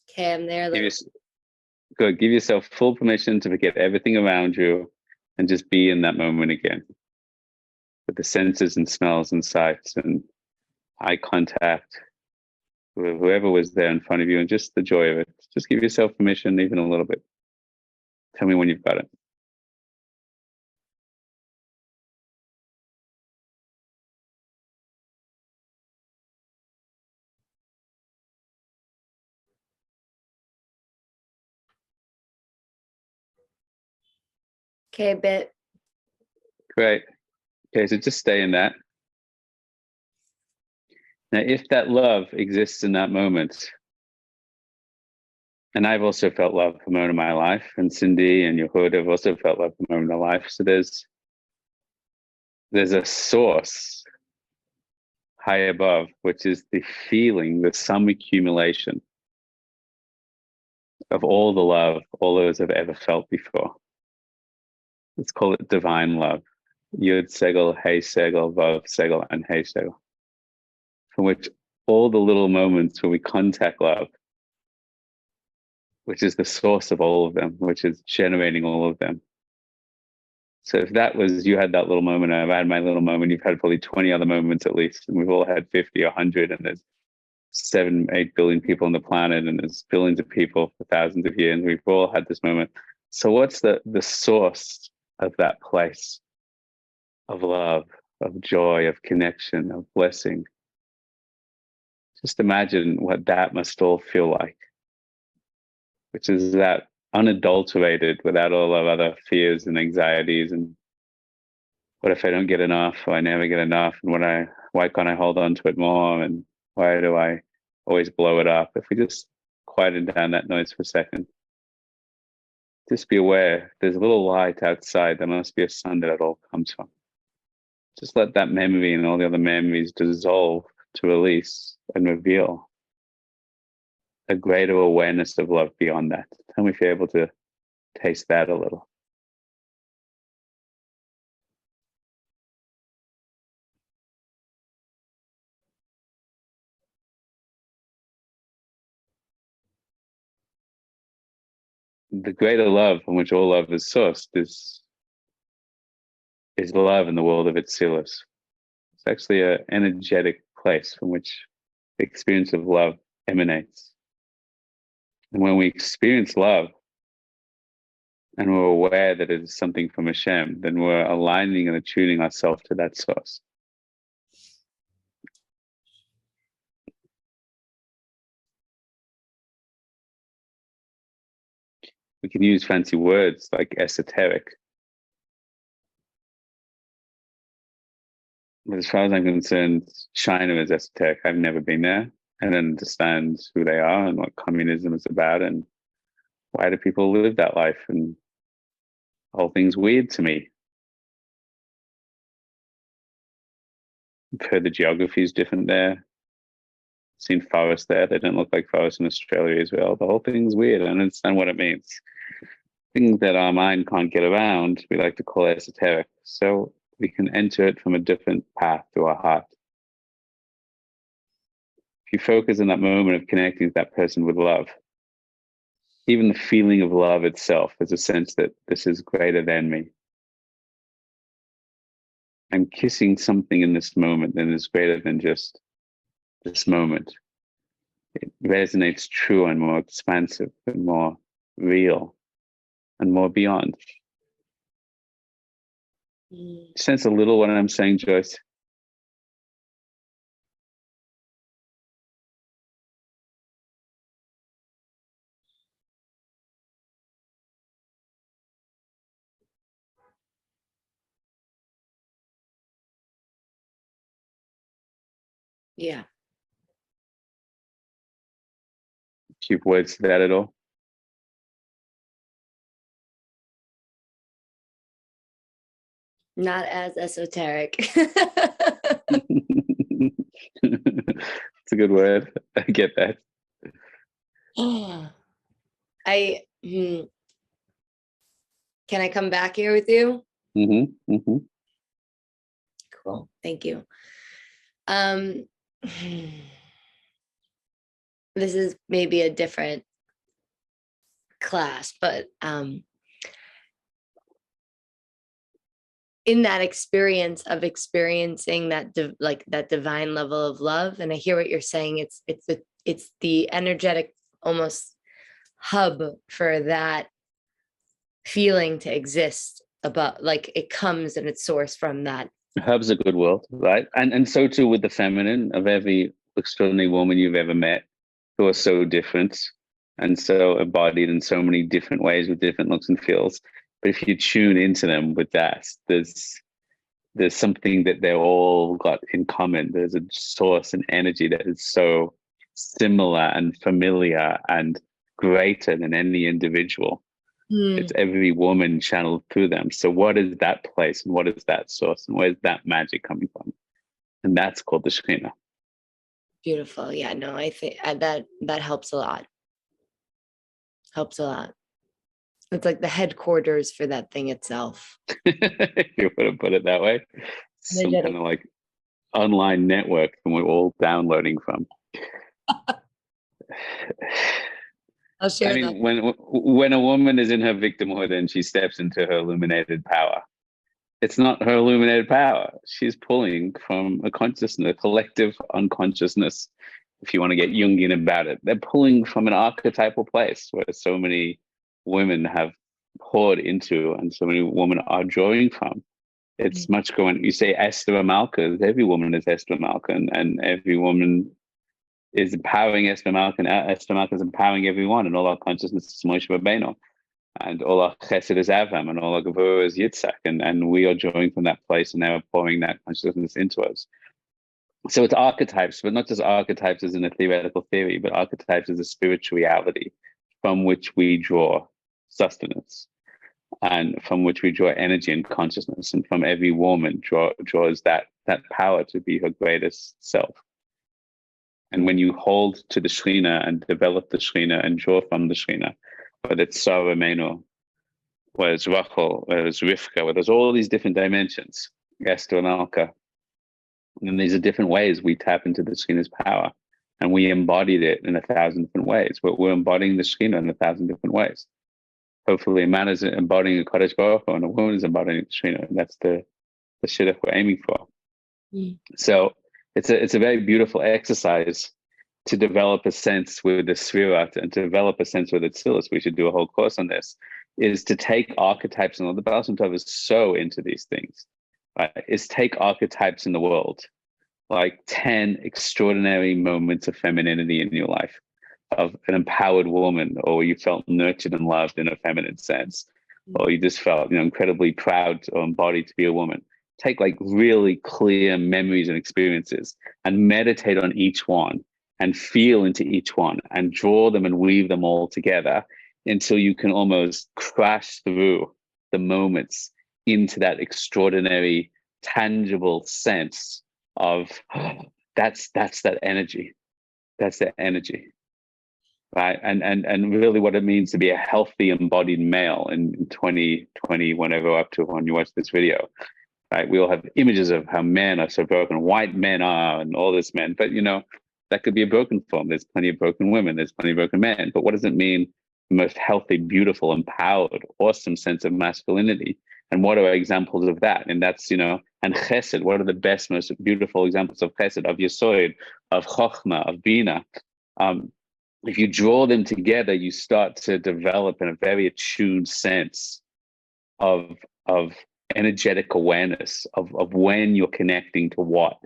S4: Okay, I'm there.
S1: Good. Give yourself full permission to forget everything around you and just be in that moment again. With the senses and smells and sights and eye contact with whoever was there in front of you and just the joy of it. Just give yourself permission, even a little bit. Tell me when you've got it.
S4: Okay, a bit.
S1: Great. Okay, so just stay in that. Now, if that love exists in that moment, and I've also felt love for a moment in my life, and Cindy and Yehud have also felt love for a moment in their life. So there's a source high above, which is the feeling, the sum accumulation of all the love all those have ever felt before. Let's call it divine love. Yud Segel, Hey Segel, Vav Segel, and Hey Segel. From which all the little moments where we contact love, which is the source of all of them, which is generating all of them. So if that was, you had that little moment, I've had my little moment, you've had probably 20 other moments at least, and we've all had 50 or 100, and there's 7-8 billion people on the planet, and there's billions of people for thousands of years, and we've all had this moment. So what's the source of that place of love, of joy, of connection, of blessing? Just imagine what that must all feel like, which is that unadulterated, without all of other fears and anxieties and what if I don't get enough, or I never get enough, and why can't I hold on to it more, and why do I always blow it up? If we just quieten down that noise for a second, just be aware there's a little light outside. There must be a sun that it all comes from. Just let that memory and all the other memories dissolve to release and reveal a greater awareness of love beyond that. Tell me if you're able to taste that a little. The greater love from which all love is sourced is love in the world of its sealers. It's actually an energetic place from which the experience of love emanates. And when we experience love and we're aware that it is something from Hashem, then we're aligning and attuning ourselves to that source. We can use fancy words like esoteric. But as far as I'm concerned, China is esoteric. I've never been there. I don't understand who they are and what communism is about and why do people live that life, and the whole thing's weird to me. I've heard the geography is different there. Seen forests there. They don't look like forests in Australia as well. The whole thing's weird. I don't understand what it means. Things that our mind can't get around, we like to call esoteric. So we can enter it from a different path to our heart. If you focus in that moment of connecting with that person with love, even the feeling of love itself is a sense that this is greater than me. I'm kissing something in this moment that is greater than just this moment. It resonates true and more expansive and more real and more beyond. Sense a little what I'm saying, Joyce?
S4: Yeah.
S1: Keep words to that at all?
S4: Not as esoteric.
S1: It's a good word. I get that.
S4: Can I come back here with you?
S1: Mm-hmm. Mm-hmm.
S4: Cool. Thank you. This is maybe a different class, but in that experience of experiencing that that divine level of love, and I hear what you're saying, it's the energetic almost hub for that feeling to exist, about like it comes and it's sourced from that.
S1: Hub's a good word, right? And so too with the feminine of every extraordinary woman you've ever met, who are so different and so embodied in so many different ways with different looks and feels. But if you tune into them with that, there's something that they're all got in common. There's a source and energy that is so similar and familiar and greater than any individual. It's every woman channeled through them. So what is that place and what is that source and where's that magic coming from? And that's called the Shekhinah.
S4: Beautiful. Yeah, no, I think that helps a lot. Helps a lot. It's like the headquarters for that thing itself.
S1: You want to put it that way? Some
S4: Energetic.
S1: kind of like online network and we're all downloading from.
S4: I'll share
S1: I mean, when a woman is in her victimhood and she steps into her illuminated power, it's not her illuminated power. She's pulling from a consciousness, a collective unconsciousness, if you want to get Jungian about it. They're pulling from an archetypal place where so many women have poured into and so many women are drawing from. It's much going, you say Esther Amalka, every woman is Esther Amalka, and every woman is empowering Esther Amalka, and Esther Amalka is empowering everyone, and all our consciousness is Moshe Rabbeinu, and all our chesed is Avram, and all our gevurah is Yitzhak, and we are drawing from that place, and now pouring that consciousness into us. So it's archetypes, but not just archetypes as in a theoretical theory, but archetypes as a spiritual reality from which we draw sustenance, and from which we draw energy and consciousness, and from every woman draws that power to be her greatest self. And when you hold to the Shekhinah and develop the Shekhinah and draw from the Shekhinah, whether it's Sarah Menu, whether it's Rachel, whether it's Rivka, whether there's all these different dimensions, Esther and Alka, and these are different ways we tap into the Shekhinah's power. And we embodied it in 1,000 different ways. We're embodying the Shekhinah in 1,000 different ways. Hopefully, a man is embodying a Kodesh Baruch Hu, and a woman is embodying the Shekhinah. And that's the shidduch we're aiming for. So it's a very beautiful exercise to develop a sense with the Sfirat and to develop a sense with the Tzilis. We should do a whole course on this. Is to take archetypes, and the Baal Shem Tov is so into these things. Right? Is take archetypes in the world, like 10 extraordinary moments of femininity in your life, of an empowered woman, or you felt nurtured and loved in a feminine sense, or you just felt, incredibly proud or embodied to be a woman. Take like really clear memories and experiences and meditate on each one and feel into each one and draw them and weave them all together until you can almost crash through the moments into that extraordinary, tangible sense of that's that energy. That's the energy. Right. And really what it means to be a healthy embodied male in 2020, whenever up to when you watch this video. Right. We all have images of how men are so broken, white men are, and all this men. But that could be a broken form. There's plenty of broken women, there's plenty of broken men. But what does it mean? The most healthy, beautiful, empowered, awesome sense of masculinity. And what are examples of that? And that's, and chesed, what are the best, most beautiful examples of chesed, of yesod, of chokhmah, of bina? If you draw them together, you start to develop in a very attuned sense of energetic awareness of when you're connecting to what.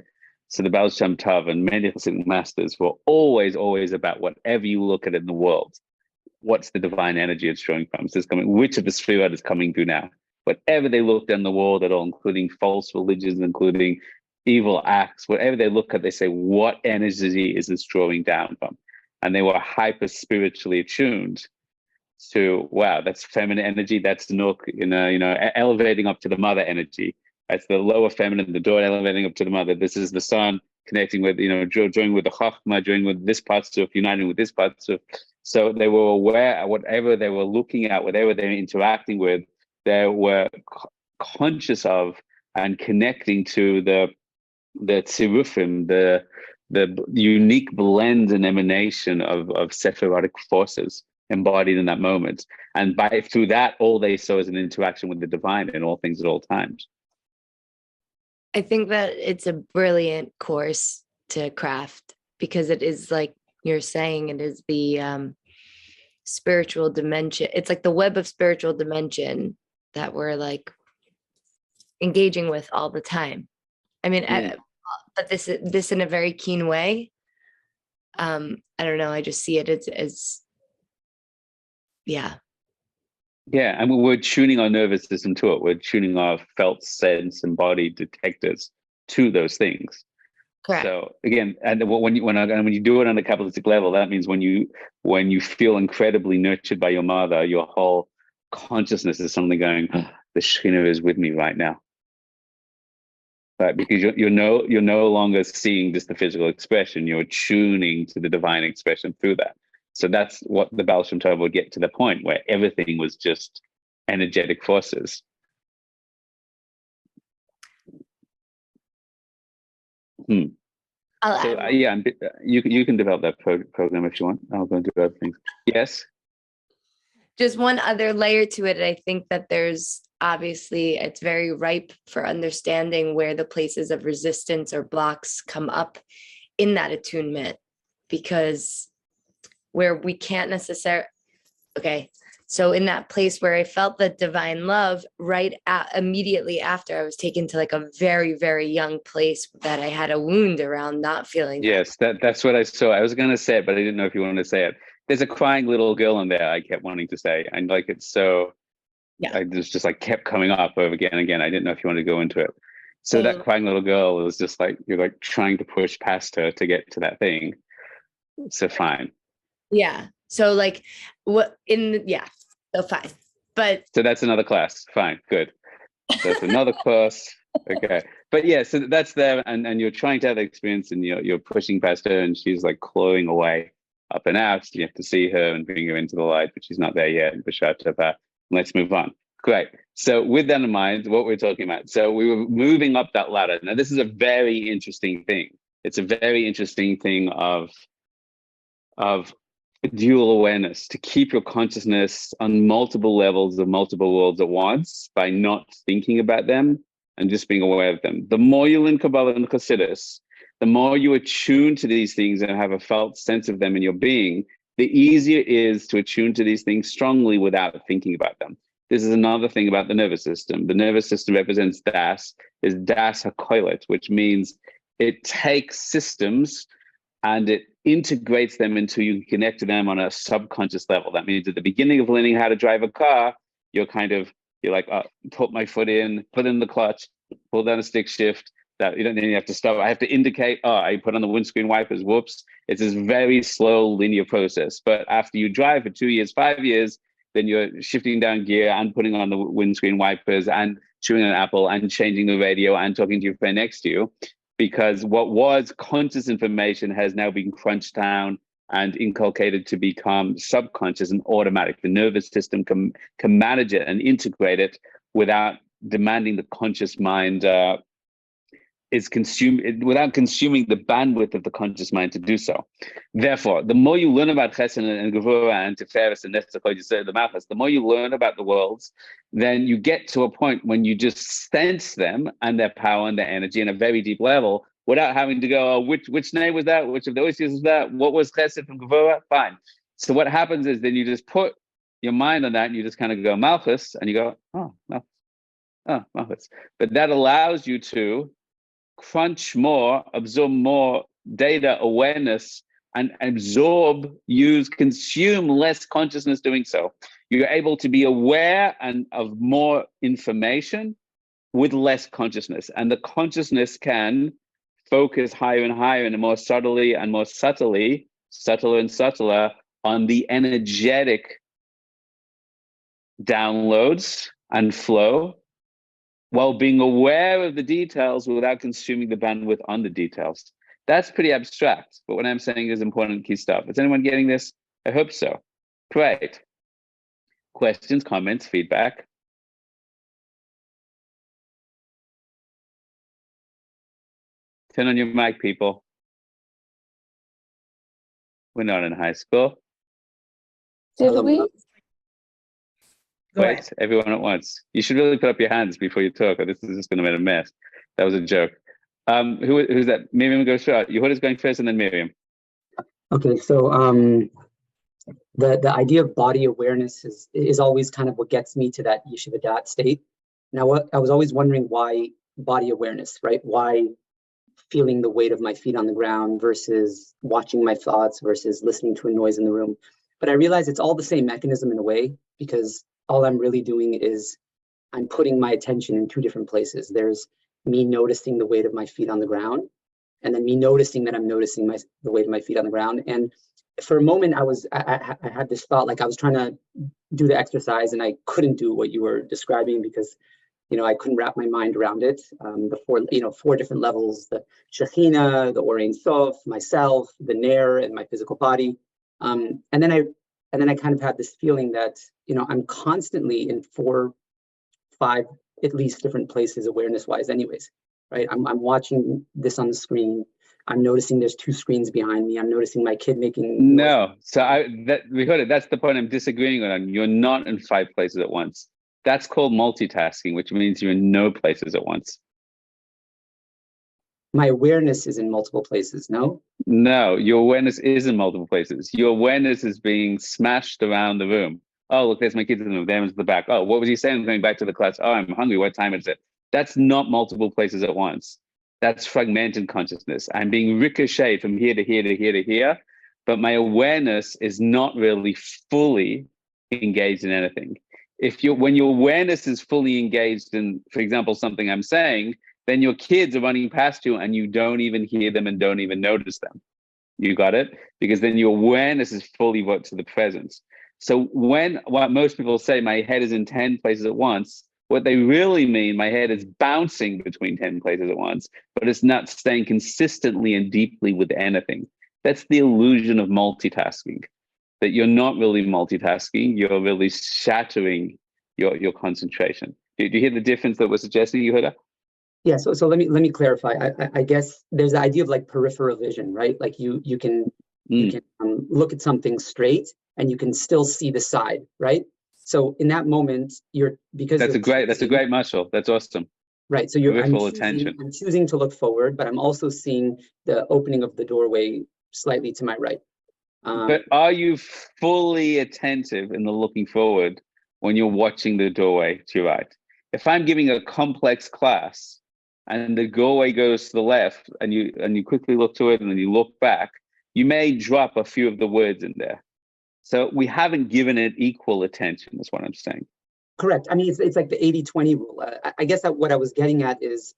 S1: So the Baal Shem Tov and many Hasidic masters were always about whatever you look at in the world, what's the divine energy it's showing from? So it's coming, which of the Sfirat is coming through now? Whatever they looked in the world at all, including false religions, including evil acts, whatever they look at, they say, what energy is this drawing down from? And they were hyper spiritually attuned to, wow, that's feminine energy, that's Nook, elevating up to the mother energy. That's the lower feminine, the door elevating up to the mother. This is the sun connecting with, joining with the Chachma, joining with this part of, uniting with this part of. So they were aware of whatever they were looking at, whatever they were interacting with, they were conscious of and connecting to the tzirufim, the unique blend and emanation of Sephirotic forces embodied in that moment. And through that, all they saw is an interaction with the divine in all things at all times.
S4: I think that it's a brilliant course to craft because it is, like you're saying, it is the spiritual dimension. It's like the web of spiritual dimension that we're like engaging with all the time. I mean, but this in a very keen way. I don't know. I just see it as yeah.
S1: Yeah, and we're tuning our nervous system to it. We're tuning our felt, sense, and body detectors to those things.
S4: Correct.
S1: So again, and when you do it on a Kabbalistic level, that means when you feel incredibly nurtured by your mother, your whole consciousness is suddenly going, oh, the Shekhinah is with me right now. Right, because you're no longer seeing just the physical expression. You're tuning to the divine expression through that. So that's what the Baal Shem Tov would get to the point where everything was just energetic forces. You can develop that program if you want. I'll go and do other things. Yes.
S4: Just one other layer to it. I think that there's obviously it's very ripe for understanding where the places of resistance or blocks come up in that attunement, because where we can't necessarily, so in that place where I felt the divine love immediately after, I was taken to like a very, very young place that I had a wound around not feeling.
S1: Yes, that's what I saw. I was going to say it, but I didn't know if you wanted to say it. There's a crying little girl in there, I kept wanting to say, and like it's so, yeah, I just like kept coming up over again and again. I didn't know if you wanted to go into it. So that crying little girl was just like, you're like trying to push past her to get to that thing. So fine.
S4: Yeah. So like so fine. But
S1: so that's another class. Fine. Good. That's another course. Okay. But yeah, so that's there, and you're trying to have the experience, and you're pushing past her, and she's like clawing away up and out. You have to see her and bring her into the light, but she's not there yet. And push out to her. Let's move on. Great. So with that in mind, what we're talking about. So we were moving up that ladder. Now, this is a very interesting thing. It's a very interesting thing of dual awareness, to keep your consciousness on multiple levels of multiple worlds at once by not thinking about them and just being aware of them. The more you learn Kabbalah and Chassidus, the more you attune to these things and have a felt sense of them in your being, the easier it is to attune to these things strongly without thinking about them. This is another thing about the nervous system. The nervous system represents Das, is Das HaKoilet, which means it takes systems and it integrates them until you can connect to them on a subconscious level. That means at the beginning of learning how to drive a car, you're like, oh, put my foot in, put in the clutch, pull down a stick shift. That you don't then you have to stop. I have to indicate, oh, I put on the windscreen wipers, whoops. It's this very slow linear process. But after you drive for 2 years, 5 years, then you're shifting down gear and putting on the windscreen wipers and chewing an apple and changing the radio and talking to your friend next to you. Because what was conscious information has now been crunched down and inculcated to become subconscious and automatic. The nervous system can manage it and integrate it without demanding the conscious mind is consumed, without consuming the bandwidth of the conscious mind to do so. Therefore, the more you learn about Chesed and Gevurah and Tiferes and Netzach, you said the Malchus, the more you learn about the worlds, then you get to a point when you just sense them and their power and their energy in a very deep level without having to go, oh, which name was that? Which of the oasis was that? What was Chesed from Gevurah? Fine. So what happens is then you just put your mind on that and you just kind of go Malchus and you go, oh, Malchus. But that allows you to crunch more, absorb more data, awareness, and consume less consciousness doing so. You're able to be aware and of more information with less consciousness. And the consciousness can focus higher and higher and more subtly and more subtler and subtler on the energetic downloads and flow, while being aware of the details without consuming the bandwidth on the details. That's pretty abstract, but what I'm saying is important key stuff. Is anyone getting this? I hope so. Great. Questions, comments, feedback? Turn on your mic, people. We're not in high school.
S3: Did we?
S1: Wait, everyone at once. You should really put up your hands before you talk, or this is just going to make a mess. That was a joke. Who's that? Miriam goes first. Yehuda's going first, and then Miriam.
S7: Okay, so the idea of body awareness is always kind of what gets me to that yeshiva dot state. Now, I was always wondering why body awareness, right? Why feeling the weight of my feet on the ground versus watching my thoughts versus listening to a noise in the room. But I realize it's all the same mechanism in a way, because all I'm really doing is I'm putting my attention in two different places. There's me noticing the weight of my feet on the ground, and then me noticing that I'm noticing the weight of my feet on the ground. And for a moment, I had this thought, like I was trying to do the exercise and I couldn't do what you were describing because, I couldn't wrap my mind around it. The four different levels: the Shekhinah, the Or Ein Sof, myself, the Ner, and my physical body. And then I kind of had this feeling that, I'm constantly in 4, 5, at least different places awareness-wise anyways, right? I'm watching this on the screen. I'm noticing there's 2 screens behind me. I'm noticing my kid making noise.
S1: No, so we heard it. That's the point I'm disagreeing on. You're not in 5 places at once. That's called multitasking, which means you're in no places at once.
S7: My awareness is in multiple places, no?
S1: No, your awareness is in multiple places. Your awareness is being smashed around the room. Oh, look, there's my kids in the room. There's the back. Oh, what was he saying? Going back to the class. Oh, I'm hungry. What time is it? That's not multiple places at once. That's fragmented consciousness. I'm being ricocheted from here to here to here to here, but my awareness is not really fully engaged in anything. When your awareness is fully engaged in, for example, something I'm saying, then your kids are running past you and you don't even hear them and don't even notice them. You got it? Because then your awareness is fully brought to the presence. So what most people say, my head is in 10 places at once, What they really mean, my head is bouncing between 10 places at once, but it's not staying consistently and deeply with anything. That's the illusion of multitasking, that you're not really multitasking, you're really shattering your concentration. Do you hear the difference that we're suggesting, you heard that?
S7: Yeah, so let me clarify. I guess there's the idea of like peripheral vision, right? Like you can look at something straight and you can still see the side, right? So in that moment, that's a
S1: great muscle. That's awesome.
S7: Right. So I'm choosing to look forward, but I'm also seeing the opening of the doorway slightly to my right.
S1: But are you fully attentive in the looking forward when you're watching the doorway to your right? If I'm giving a complex class and the doorway goes to the left and you quickly look to it and then you look back, you may drop a few of the words in there. So we haven't given it equal attention, is what I'm saying.
S7: Correct. I mean, it's like the 80-20 rule. I guess that what I was getting at is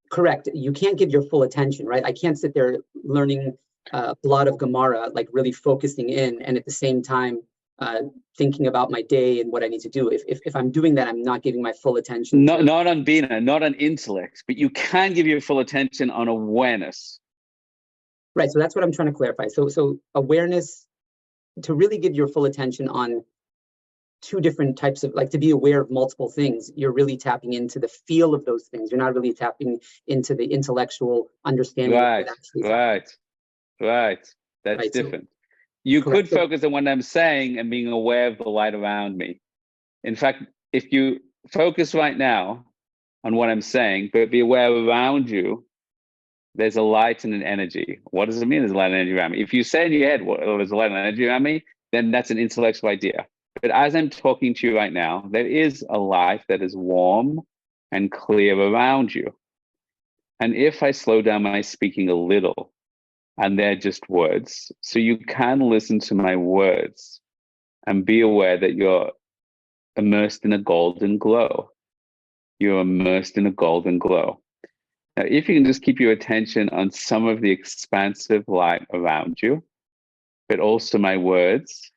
S7: correct. You can't give your full attention, right? I can't sit there learning a lot of Gemara, like really focusing in, and at the same time thinking about my day and what I need to do. If I'm doing that, I'm not giving my full attention.
S1: Not on Bina, not on intellect, but you can give your full attention on awareness.
S7: Right. So that's what I'm trying to clarify. So awareness, to really give your full attention on two different types of, like, to be aware of multiple things, you're really tapping into the feel of those things. You're not really tapping into the intellectual understanding.
S1: Right. That's different. So, you could focus on what I'm saying and being aware of the light around me. In fact, if you focus right now on what I'm saying, but be aware around you, there's a light and an energy. What does it mean there's a light and energy around me? If you say in your head, well, there's a light and energy around me, then that's an intellectual idea. But as I'm talking to you right now, there is a light that is warm and clear around you. And if I slow down my speaking a little, and they're just words, so you can listen to my words and be aware that you're immersed in a golden glow. You're immersed in a golden glow. Now, if you can just keep your attention on some of the expansive light around you, but also my words,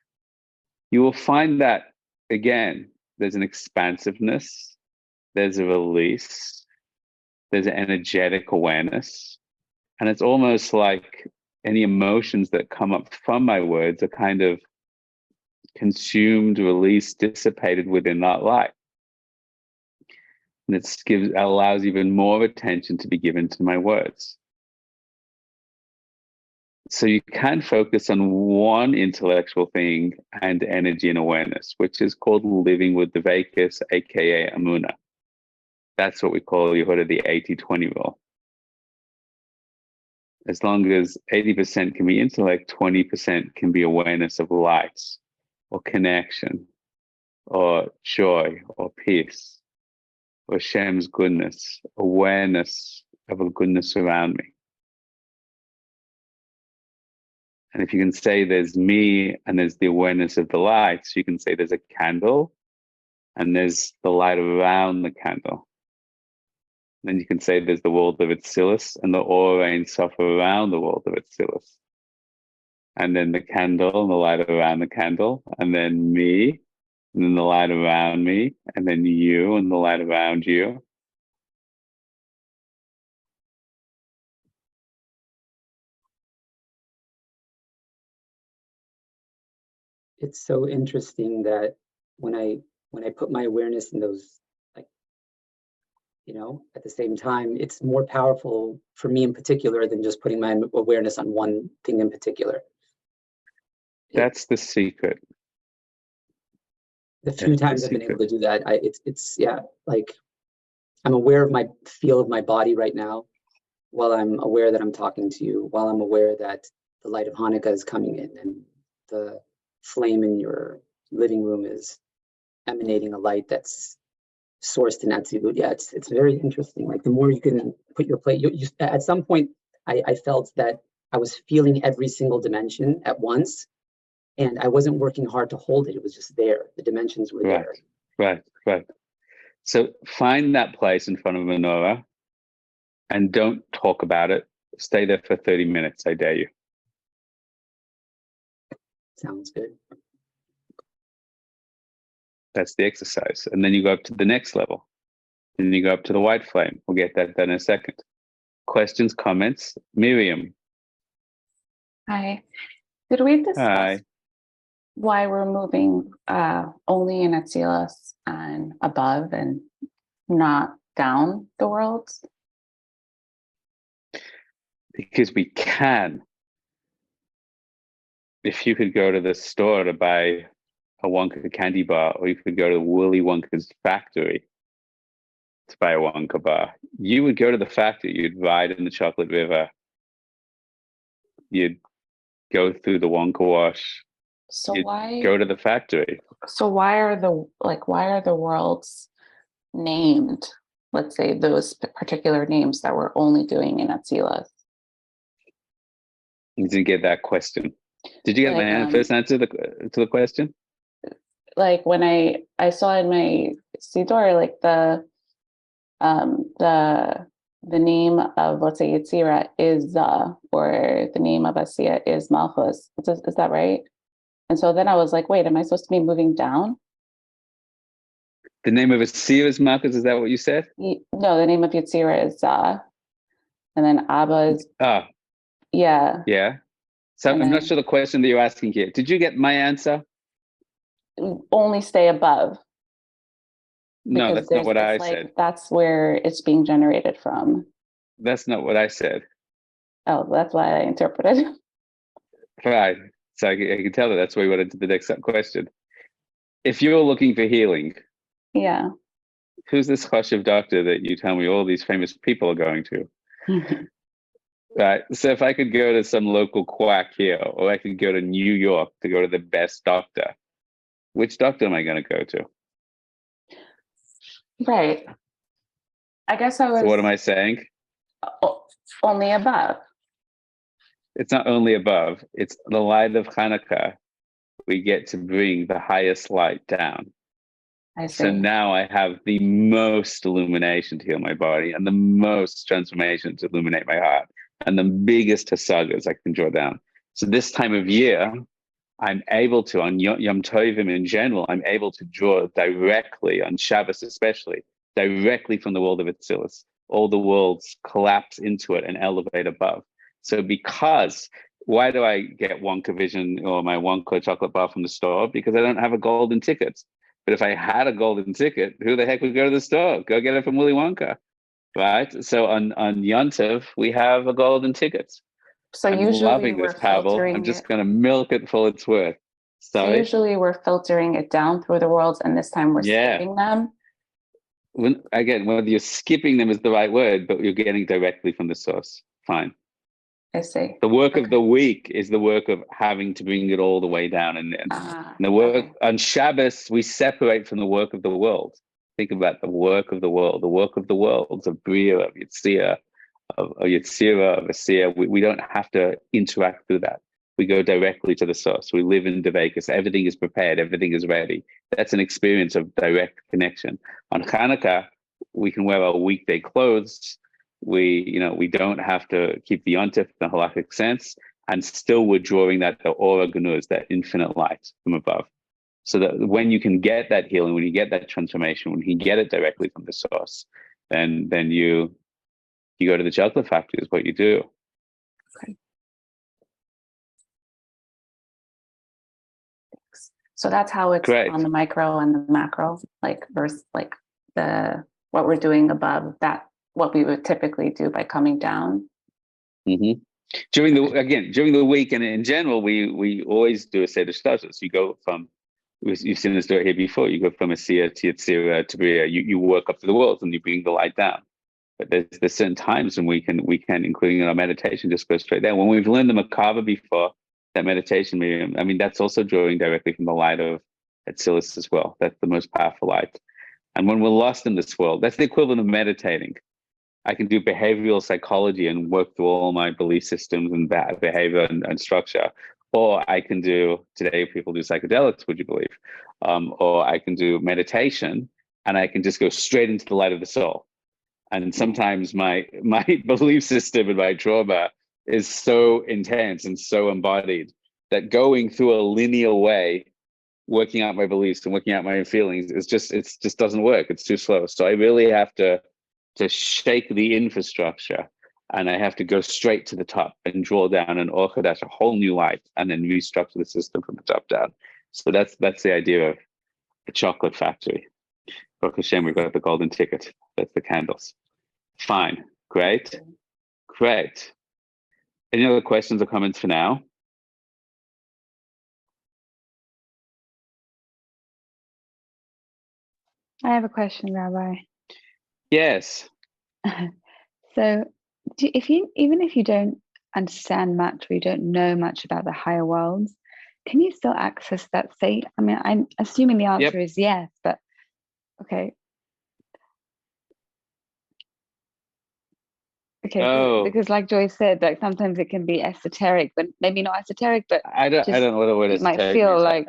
S1: you will find that, again, there's an expansiveness, there's a release, there's an energetic awareness, and it's almost like any emotions that come up from my words are kind of consumed, released, dissipated within that light. And it allows even more attention to be given to my words. So you can focus on one intellectual thing and energy and awareness, which is called living with the Vekas, aka Amuna. That's what we call, you heard of the 80-20 rule. As long as 80% can be intellect, 20% can be awareness of lights or connection or joy or peace or Shem's goodness, awareness of a goodness around me. And if you can say there's me and there's the awareness of the lights, you can say there's a candle and there's the light around the candle. Then you can say there's the world of Atzilus and the aura and stuff around the world of Atzilus. And then the candle and the light around the candle, and then me, and then the light around me, and then you and the light around you.
S7: It's so interesting that when I put my awareness in those, like, you know, at the same time, it's more powerful for me in particular than just putting my awareness on one thing in particular.
S1: That's the secret.
S7: The few times I've been able to do that, it's yeah, like I'm aware of my feel of my body right now, while I'm aware that I'm talking to you, while I'm aware that the light of Hanukkah is coming in and the flame in your living room is emanating a light that's sourced in Atzilut. Yeah, it's very interesting. Like the more you can put your plate, you at some point I felt that I was feeling every single dimension at once, and I wasn't working hard to hold it. It was just there. The dimensions were there.
S1: Right. So find that place in front of a menorah and don't talk about it. Stay there for 30 minutes, I dare you.
S7: Sounds good.
S1: That's the exercise. And then you go up to the next level. And then you go up to the white flame. We'll get that done in a second. Questions, comments? Miriam.
S8: Hi. Did we discuss
S1: Hi.
S8: why we're moving only in Atsilas and above and not down the worlds?
S1: Because we can. If you could go to the store to buy a Wonka candy bar, or you could go to Willy Wonka's factory to buy a Wonka bar, you would go to the factory, you'd ride in the chocolate river, you'd go through the Wonka wash,
S8: So
S1: you'd
S8: why
S1: go to the factory.
S8: so why are the worlds named, let's say those particular names that we're only doing in Atsilas?
S1: You didn't get that question. Did you get
S8: Like,
S1: my first answer to the question?
S8: Like when I saw in my Sidor, like the name of, let's say, Yetzira is or the name of Asiya is Malchus. Is that right? And so then I was like, wait, am I supposed to be moving down?
S1: The name of Asiya is Malchus, is that what you said?
S8: No, the name of Yetzira is and then Abba is, yeah.
S1: Yeah. So
S8: And
S1: I'm not
S8: then-
S1: sure the question that you're asking here. Did you get my answer?
S8: Only stay above.
S1: No,
S8: because
S1: that's not what I
S8: it's
S1: said.
S8: That's where it's being generated from.
S1: That's not what I said.
S8: Oh, that's why I interpreted.
S1: Right. So I can tell that's why we went into the next question. If you're looking for healing,
S8: Yeah.
S1: who's this Choshev doctor that you tell me all these famous people are going to? Right. So if I could go to some local quack here, or I could go to New York to go to the best doctor, which doctor am I going to go to?
S8: Right. I guess I was
S1: So what am I saying?
S8: only above.
S1: It's not only above, it's the light of Chanukah. We get to bring the highest light down.
S8: I see.
S1: So now I have the most illumination to heal my body, and the most transformation to illuminate my heart, and the biggest hasagas I can draw down. So this time of year, I'm able to, on Yom Tovim in general, I'm able to draw directly, on Shabbos especially, directly from the world of Atzilus. All the worlds collapse into it and elevate above. So why do I get Wonka Vision or my Wonka chocolate bar from the store? Because I don't have a golden ticket. But if I had a golden ticket, who the heck would go to the store? Go get it from Willy Wonka, right? So on Yontov, we have a golden ticket.
S8: So
S1: I'm
S8: usually
S1: loving
S8: we're
S1: this, Pavel.
S8: filtering
S1: I'm just
S8: it.
S1: going to milk it for its worth.
S8: So
S1: Sorry?
S8: usually we're filtering it down through the worlds, and this time we're skipping them.
S1: Again, whether you're skipping them is the right word, but you're getting directly from the source. Fine.
S8: I see.
S1: The work of the week is the work of having to bring it all the way down. And the work on Shabbos, we separate from the work of the world. Think about the work of the world. The work of the world of Bria, of Yetzirah, of Asiya. We don't have to interact through that. We go directly to the source. We live in Devekas. Everything is prepared. Everything is ready. That's an experience of direct connection. On Chanukah, we can wear our weekday clothes. We don't have to keep the yontif in the halakhic sense, and still we're drawing the aura gunuz, that infinite light from above. So that when you can get that healing, when you get that transformation, when you can get it directly from the source, then you go to the chocolate factory is what you do.
S8: Okay. So that's how it's
S1: Great.
S8: on the micro and the macro, like versus like what we're doing above that, what we would typically do by coming down.
S1: Mm-hmm. During the week and in general, we always do a set of status. You go from, you've seen this story here before. You go from Asiya to Yetzirah to Bria. You work up to the worlds and you bring the light down. But there's certain times when we can, including in our meditation, just go straight there. When we've learned the Makava before, that meditation, I mean, that's also drawing directly from the light of Atzilus as well. That's the most powerful light. And when we're lost in this world, that's the equivalent of meditating. I can do behavioral psychology and work through all my belief systems and behavior and structure. Or I can do, today people do psychedelics, would you believe? Or I can do meditation and I can just go straight into the light of the soul. And sometimes my belief system and my trauma is so intense and so embodied that going through a linear way working out my beliefs and working out my feelings. It just doesn't work. It's too slow. So I really have to shake the infrastructure, and I have to go straight to the top and draw down an Or Chadash, a whole new life, and then restructure the system from the top down. So that's the idea of the chocolate factory. Baruch Hashem, we've got the golden ticket. That's the candles. Fine. Great. Any other questions or comments for now?
S3: I have a question, Rabbi.
S1: Yes.
S3: So even if you don't understand much or you don't know much about the higher worlds, can you still access that state? I mean, I'm assuming the answer is yes, but okay. Okay,
S1: Oh.
S3: because like Joyce said, like sometimes it can be esoteric, but maybe not esoteric, but
S1: I don't know what the word
S3: it might
S1: esoteric
S3: feel
S1: means.
S3: like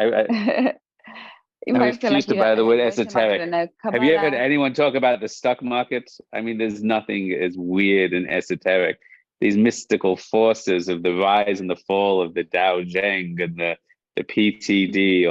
S3: you
S1: I
S3: might feel like
S1: refuse to
S3: you
S1: buy the
S3: don't
S1: word
S3: know so much, I
S1: esoteric.
S3: don't know
S1: Have you ever heard
S3: Kabbalah.
S1: anyone talk about the stock market? I mean, there's nothing as weird and esoteric. These mystical forces of the rise and the fall of the Dow Jones and the PTD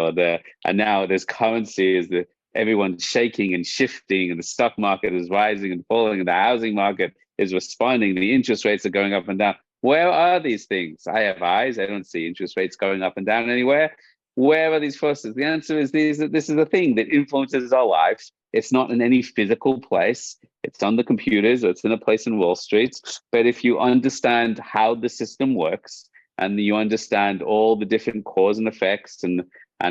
S1: and now there's currency is everyone's shaking and shifting, and the stock market is rising and falling, and the housing market is responding. The interest rates are going up and down. Where are these things? I have eyes. I don't see interest rates going up and down anywhere. Where are these forces? The answer is this is a thing that influences our lives. It's not in any physical place. It's on the computers, or it's in a place in Wall Street. But if you understand how the system works, and you understand all the different cause and effects, and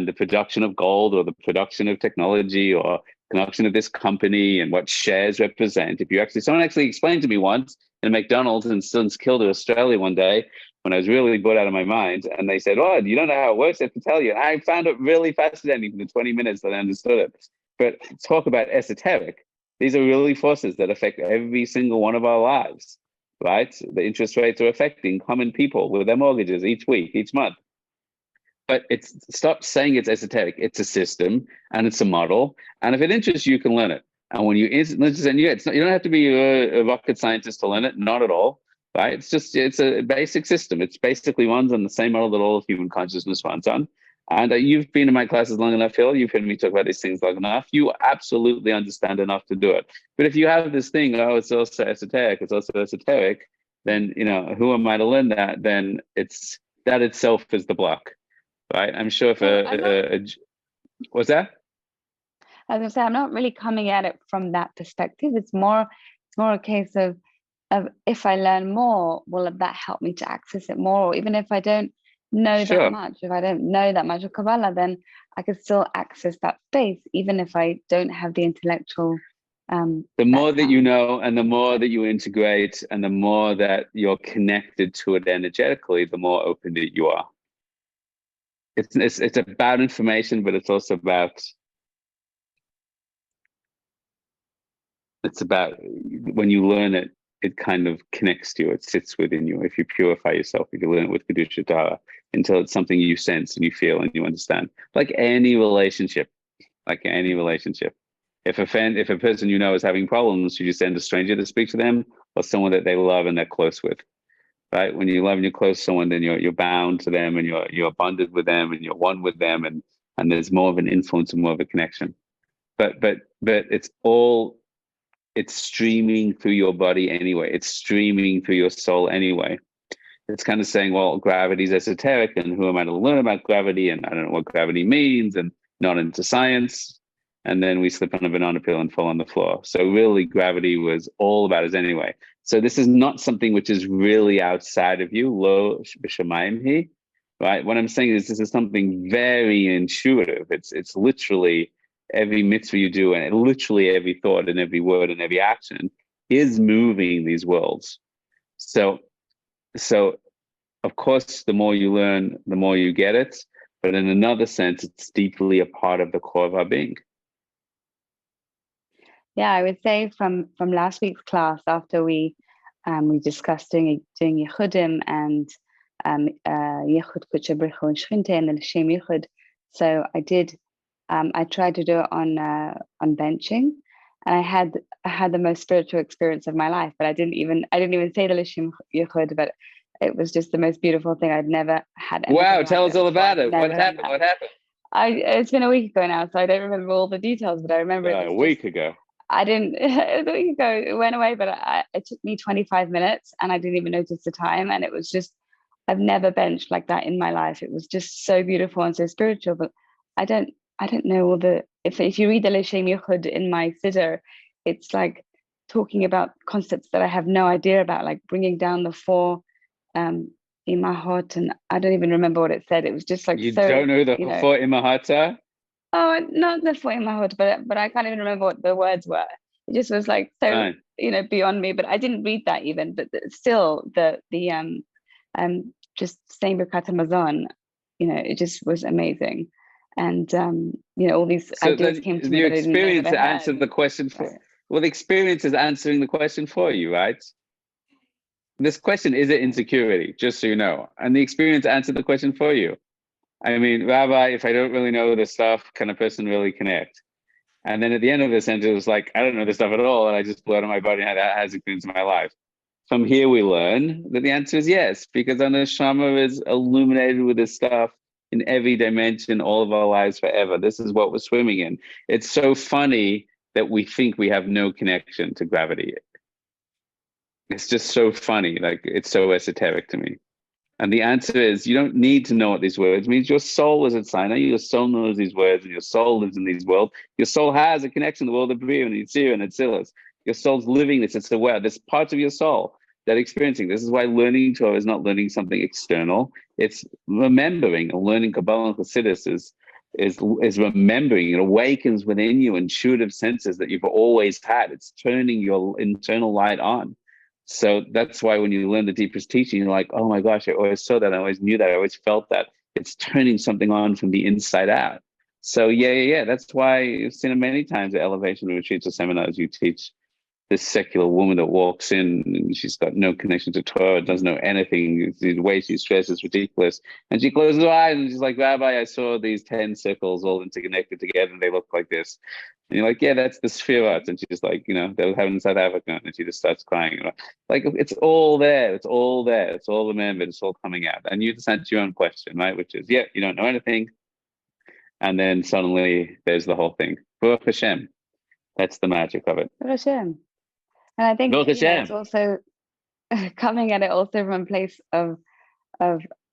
S1: the production of gold, or the production of technology, or production of this company, and what shares represent. If someone actually explained to me once in a McDonald's in Kilda, Australia one day, when I was really bored out of my mind, and they said, "Oh, you don't know how it works? I have to tell you." And I found it really fascinating for the 20 minutes that I understood it. But talk about esoteric. These are really forces that affect every single one of our lives, right? The interest rates are affecting common people with their mortgages each week, each month. But stop saying it's esoteric. It's a system and it's a model. And if it interests you, you can learn it. And when you don't have to be a rocket scientist to learn it. Not at all. Right? It's a basic system. It's basically runs on the same model that all of human consciousness runs on. And you've been in my classes long enough, Phil. You've heard me talk about these things long enough. You absolutely understand enough to do it. But if you have this thing, oh, it's also esoteric, then, who am I to learn that? Then that itself is the block, right? I'm sure what's that?
S3: I was gonna say, I'm not really coming at it from that perspective. It's more a case of if I learn more, will that help me to access it more? Or even if I don't know that much, if I don't know that much of Kabbalah, then I could still access that space, even if I don't have the intellectual.
S1: The more that you know, and the more that you integrate, and the more that you're connected to it energetically, the more open that you are. It's about information, but it's also about when you learn it, it kind of connects to you. It sits within you. If you purify yourself, if you learn it with Kedusha Torah, until it's something you sense and you feel and you understand. Like any relationship. If a person you know is having problems, should you send a stranger to speak to them, or someone that they love and they're close with? Right? When you love and you're close to someone, then you're bound to them, and you're bonded with them, and you're one with them, and there's more of an influence and more of a connection. But it's streaming through your body anyway. It's streaming through your soul anyway. It's kind of saying, well, gravity's esoteric, and who am I to learn about gravity? And I don't know what gravity means, and not into science. And then we slip on a banana peel and fall on the floor. So really, gravity was all about us anyway. So this is not something which is really outside of you, lo b'shamayim hi, right? What I'm saying is this is something very intuitive. It's literally every mitzvah you do, and literally every thought and every word and every action is moving these worlds. So of course, the more you learn, the more you get it. But in another sense, it's deeply a part of the core of our being.
S3: Yeah, I would say from last week's class, after we discussed doing Yechudim and Yechud Kucha Brichu and Shchinte and the Shem Yechud. So I tried to do it on benching, and I had the most spiritual experience of my life. But I didn't even say the Shem Yechud, but it was just the most beautiful thing. I'd never had.
S1: Wow! Tell us all about it. What happened?
S3: It's been a week ago now, so I don't remember all the details, but I remember it was
S1: A week ago.
S3: I didn't. It was a week ago. It went away, but it took me 25 minutes, and I didn't even notice the time. And it was just, I've never benched like that in my life. It was just so beautiful and so spiritual. But I don't know all the. If you read the L'Shem Yichud in my siddur, it's like talking about concepts that I have no idea about, like bringing down the four imahot, and I don't even remember what it said. It was just like
S1: You
S3: so.
S1: don't know the four imahot are?
S3: Oh, not the four imahot, but I can't even remember what the words were. It just was like so,
S1: Fine.
S3: Beyond me. But I didn't read that even. But still, the just saying Birkat Hamazon, it just was amazing. And all these ideas came to me.
S1: Your
S3: that I didn't know
S1: experience
S3: that I had.
S1: answered the question well, the experience is answering the question for you, right? This question is an insecurity, just so you know. And the experience answered the question for you. I mean, Rabbi, if I don't really know this stuff, can a person really connect? And then at the end of the sentence, it was like, I don't know this stuff at all, and I just blew out of my body and that has experience in my life. From here, we learn that the answer is yes, because our neshama is illuminated with this stuff in every dimension, all of our lives forever. This is what we're swimming in. It's so funny that we think we have no connection to gravity. It's just so funny, like it's so esoteric to me. And the answer is, you don't need to know what these words mean. Your soul is at Sinai. Your soul knows these words, and your soul lives in these worlds. Your soul has a connection to the world of Bria and Yitzir and Atzilus. Your soul's living this. It's aware. There's parts of your soul that are experiencing. This is why learning Torah is not learning something external. It's remembering. And learning Kabbalah and Chassidus is remembering. It awakens within you intuitive senses that you've always had. It's turning your internal light on. So that's why when you learn the deepest teaching, you're like, oh my gosh, I always saw that. I always knew that. I always felt that. It's turning something on from the inside out. So yeah. That's why you've seen it many times at elevation retreats or seminars. You teach this secular woman that walks in and she's got no connection to Torah, doesn't know anything. The way she's dressed is ridiculous. And she closes her eyes and she's like, Rabbi, I saw these 10 circles all interconnected together and they look like this. And you're like, yeah, that's the spheroids. And she's like, they were having in South Africa. And she just starts crying. Like, it's all there. It's all there. It's all remembered. It's all coming out. And you just answer your own question, right? Which is, yeah, you don't know anything. And then suddenly there's the whole thing. Baruch Hashem. That's the magic of it.
S3: Baruch Hashem. And I think it's also coming at it also from a place of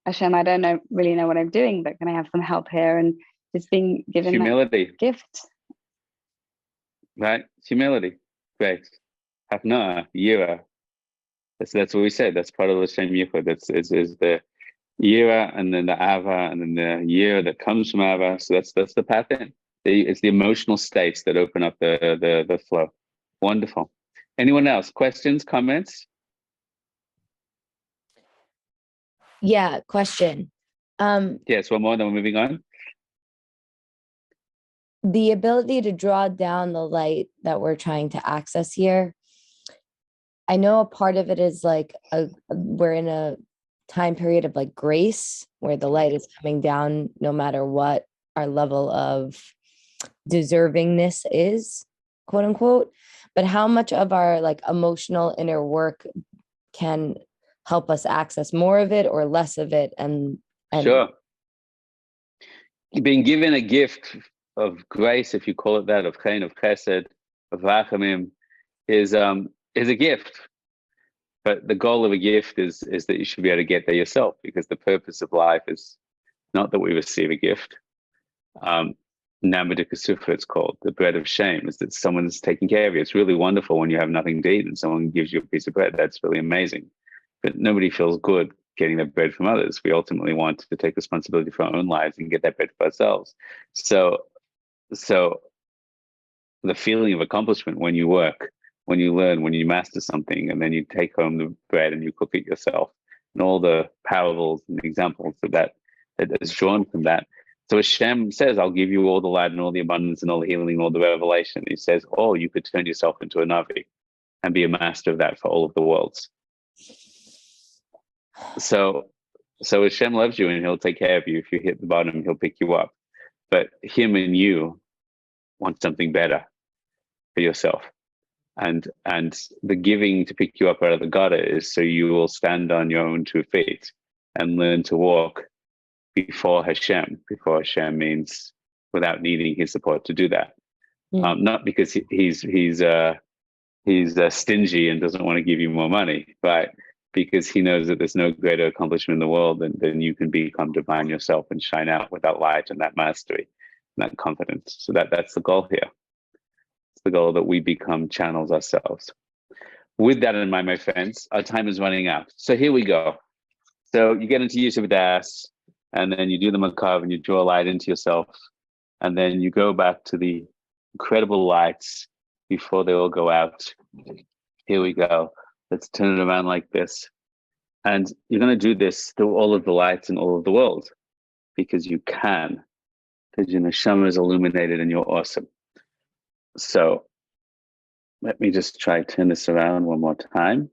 S3: Hashem, I don't really know what I'm doing, but can I have some help here? And just being given
S1: humility,
S3: that gift.
S1: Right? Humility. Great. Hafna, Yira. That's what we said. That's part of the L'Shem Yichud. That's is the Yira and then the Ava and then the Yira that comes from Ava. So that's the path in. It's the emotional states that open up the flow. Wonderful. Anyone else? Questions, comments?
S4: Yeah, question.
S1: Yes, one more, then we're moving on.
S4: The ability to draw down the light that we're trying to access here. I know a part of it is like we're in a time period of like grace where the light is coming down no matter what our level of deservingness is, quote unquote. But how much of our like emotional inner work can help us access more of it or less of it? And
S1: sure. Being given a gift of grace, if you call it that, of chen, of chesed, of rachamim, is a gift. But the goal of a gift is that you should be able to get there yourself, because the purpose of life is not that we receive a gift. Namad Kasufra, it's called, the bread of shame, is that someone's taking care of you. It's really wonderful when you have nothing to eat and someone gives you a piece of bread. That's really amazing. But nobody feels good getting that bread from others. We ultimately want to take responsibility for our own lives and get that bread for ourselves. So the feeling of accomplishment when you work, when you learn, when you master something, and then you take home the bread and you cook it yourself, and all the parables and examples of that is drawn from that. So Hashem says, I'll give you all the light and all the abundance and all the healing and all the revelation. He says, oh, you could turn yourself into a Navi and be a master of that for all of the worlds. So Hashem loves you and he'll take care of you. If you hit the bottom, he'll pick you up. But him and you want something better for yourself. And the giving to pick you up out of the gutter is so you will stand on your own 2 feet and learn to walk before Hashem. Before Hashem means without needing his support to do that. Not because he's stingy and doesn't want to give you more money, but because he knows that there's no greater accomplishment in the world than you can become divine yourself and shine out with that light and that mastery and that confidence. So that's the goal here. It's the goal that we become channels ourselves. With that in mind, my friends, our time is running out. So here we go. So you get into Yishuv Das, and then you do the Makav and you draw light into yourself. And then you go back to the incredible lights before they all go out. Here we go. Let's turn it around like this. And you're going to do this through all of the lights in all of the world because you can, because your neshama is illuminated and you're awesome. So let me just try to turn this around one more time.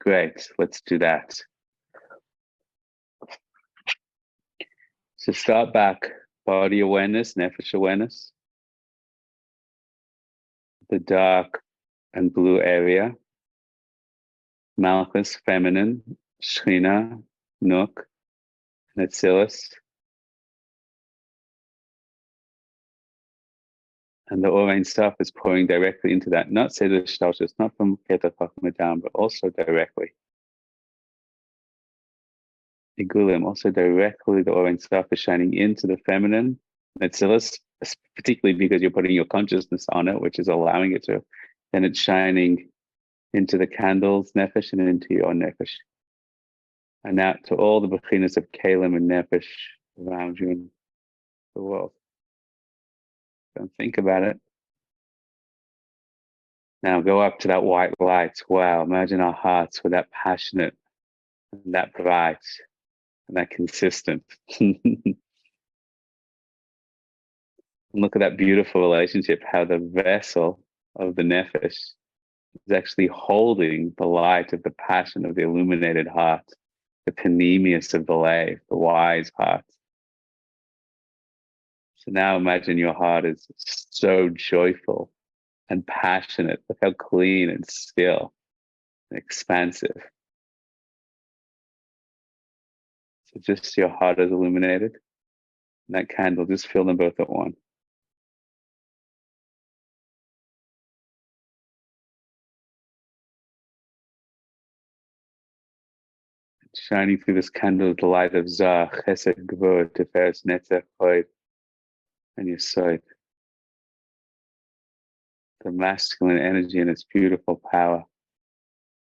S1: Great, let's do that. So start back, body awareness, nefesh awareness. The dark and blue area. Malchus, feminine, Shechina, Nook, and Atzilus. And the Or Ein Sof is pouring directly into that, not Seder Shtalshus, not from Keter Chachma down, but also directly. Igulim, also directly the Or Ein Sof is shining into the feminine, Atzilus, particularly because you're putting your consciousness on it, which is allowing it to, then it's shining into the candles, nefesh, and into your nefesh. And out to all the bechinas of kalim and nefesh around you in the world. Don't think about it. Now go up to that white light. Wow, imagine our hearts were that passionate and that bright and that consistent. Look at that beautiful relationship, how the vessel of the nefesh is actually holding the light of the passion of the illuminated heart, the panemius of the lay, the wise heart. So now imagine your heart is so joyful and passionate. Look how clean and still and expansive. So just your heart is illuminated. And that candle, just fill them both at once. Shining through this candle is the light of Zah, Chesed, Gvur, Tiferes, Netzach, Hod, and Yesod. The masculine energy and its beautiful power.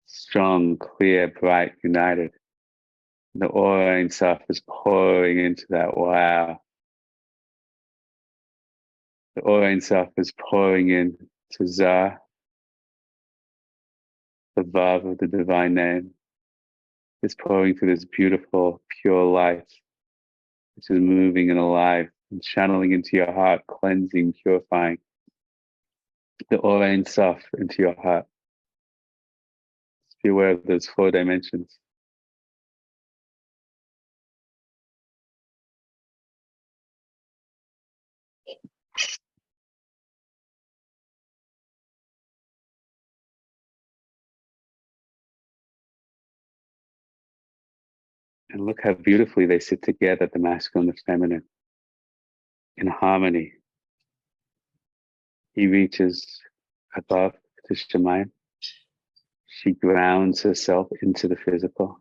S1: Strong, clear, bright, united. The Or Ein Sof is pouring into that. Wow. The Or Ein Sof is pouring in to Zah, the Vav of the divine name. It's pouring through this beautiful, pure light, which is moving and alive and channeling into your heart, cleansing, purifying. The Or Ein Sof into your heart. Just be aware of those 4 dimensions. And look how beautifully they sit together, the masculine and the feminine, in harmony. He reaches above to Shemayim. She grounds herself into the physical.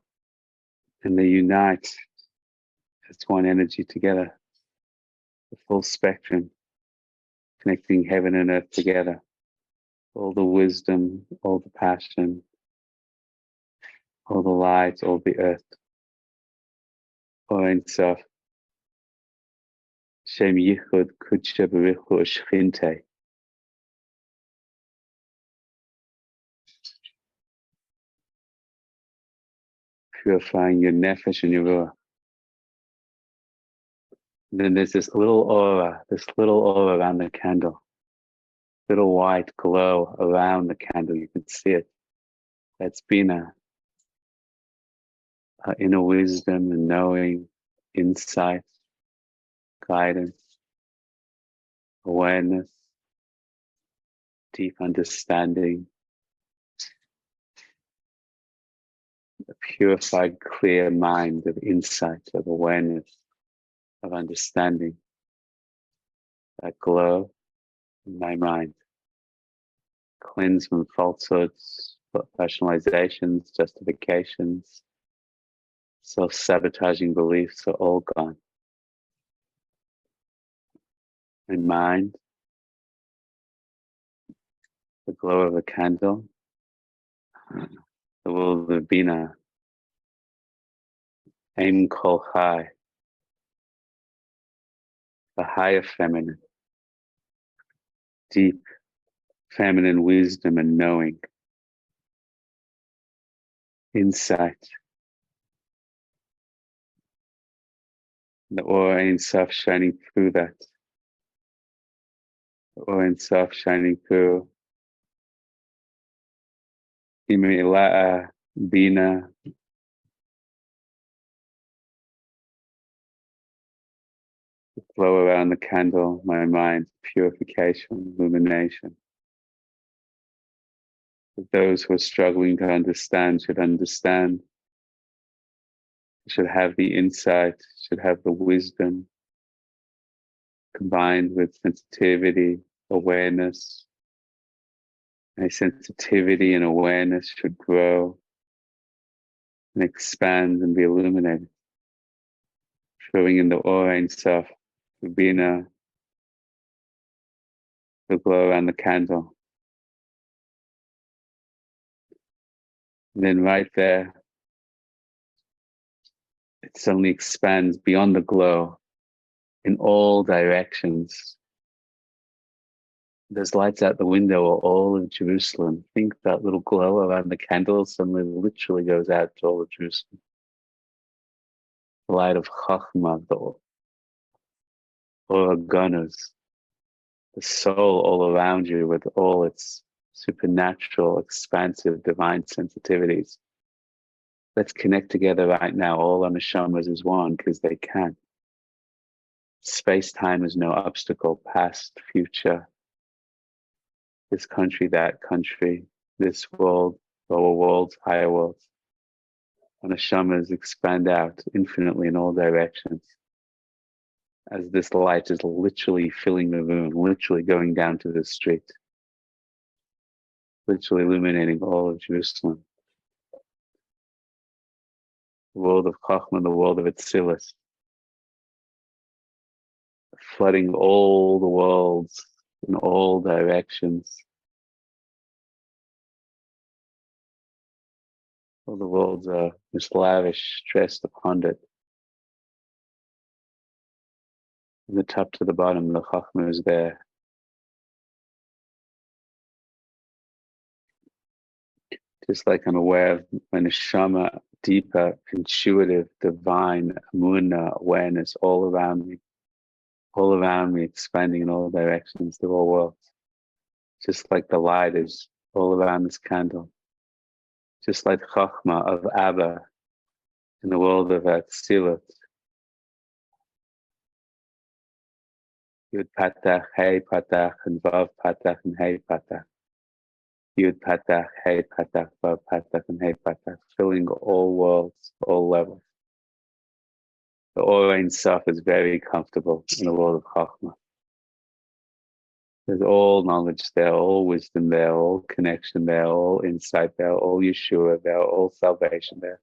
S1: And they unite as one energy together. The full spectrum, connecting heaven and earth together. All the wisdom, all the passion, all the light, all the earth. Or Ein Sof. Shem Yichud Kudsha B'Richu Shchinte. Purifying your nefesh and your ruach. And then there's this little aura around the candle. Little white glow around the candle. You can see it. That's Bina. Inner wisdom and knowing, insight, guidance, awareness, deep understanding. a purified, clear mind of insight, of awareness, of understanding, that glow in my mind. Cleanse from falsehoods, rationalizations, justifications, self-sabotaging beliefs are all gone. In mind, the glow of a candle, the world of Bina, Aim Kol Chai, the higher feminine, deep feminine wisdom and knowing, insight, the aura Ein Sof shining through that, the aura Ein Sof shining through Imila'a, Bina, the flow around the candle, my mind, purification, illumination. Those who are struggling to understand should understand, should have the insight, should have the wisdom, combined with sensitivity, awareness. And sensitivity and awareness should grow and expand and be illuminated. Showing in the aura Ein Sof, the Bina, the glow around the candle. And then right there, it suddenly expands beyond the glow in all directions. There's lights out the window of all of Jerusalem. Think that little glow around the candle suddenly literally goes out to all of Jerusalem. The light of Chachma, the Oraganas, the soul all around you with all its supernatural, expansive, divine sensitivities. Let's connect together right now, all our neshamas as one, because they can. Space-time is no obstacle, past, future, this country, that country, this world, lower worlds, higher worlds. Our neshamas expand out infinitely in all directions. As this light is literally filling the room, literally going down to the street, literally illuminating all of Jerusalem. The world of Chachma, the world of Atzilus, flooding all the worlds in all directions. All the worlds are just lavish, stressed upon it. From the top to the bottom, the Chachma is there. Just like I'm aware of my neshama, deeper, intuitive, divine, Amunah, awareness all around me, expanding in all directions, the whole world. Just like the light is all around this candle. Just like Chachma of Abba in the world of Atzilus. Yud Patach, Hey Patach, and Vav Patach, and Hey Patach. Yud Patach, Hey Patach, Vav Patach, and Hey Patach, filling all worlds, all levels. The aura Ein Sof is very comfortable in the world of Chachma. There's all knowledge there, all wisdom there, all connection there, all insight there, all Yeshua there, all salvation there,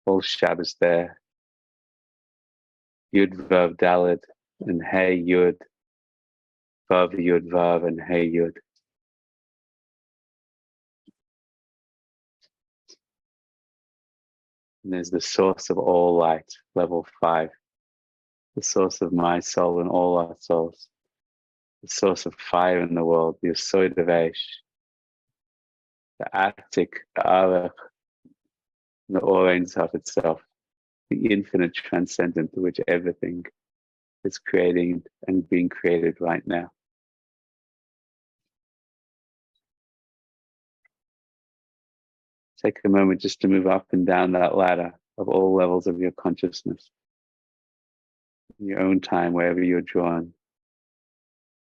S1: all Shabbos there. Yud Vav Dalet, and Hey Yud, Vav Yud Vav, and Hey Yud. And there's the source of all light, level 5. The source of my soul and all our souls. The source of fire in the world, the Yesod of Eish. The Atik, the Arach, and the Or Ein Sof itself. The infinite transcendent to which everything is creating and being created right now. Take a moment just to move up and down that ladder of all levels of your consciousness. In your own time, wherever you're drawn.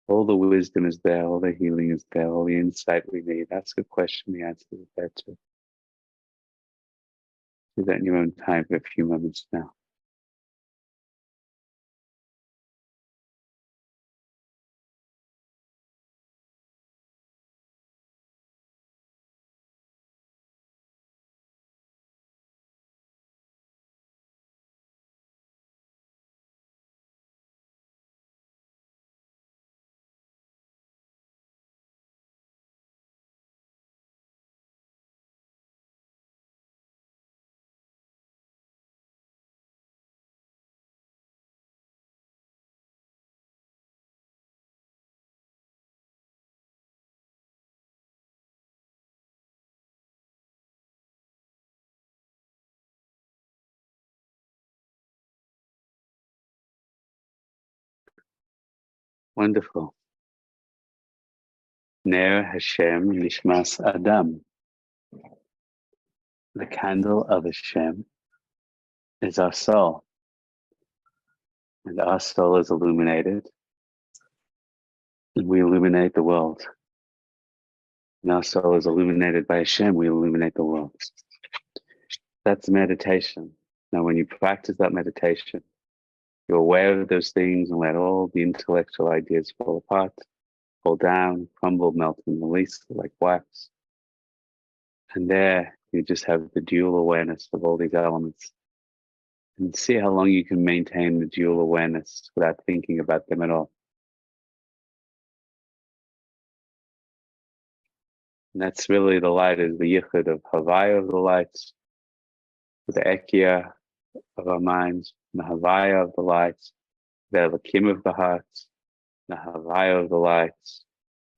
S1: All the wisdom is there, all the healing is there, all the insight we need. Ask a question, the answer is there too. Do that in your own time for a few moments now. Wonderful. Ner Hashem Nishmas Adam. The candle of Hashem is our soul. And our soul is illuminated. And we illuminate the world. And our soul is illuminated by Hashem, we illuminate the world. That's meditation. Now, when you practice that meditation, you're aware of those things and let all the intellectual ideas fall apart, fall down, crumble, melt, and release like wax. And there, you just have the dual awareness of all these elements. And see how long you can maintain the dual awareness without thinking about them at all. And that's really the light, is the yichud of Havaya of the lights, the Ekia of our minds, the Havaya of the lights, the Elokim of the hearts, the Havaya of the lights,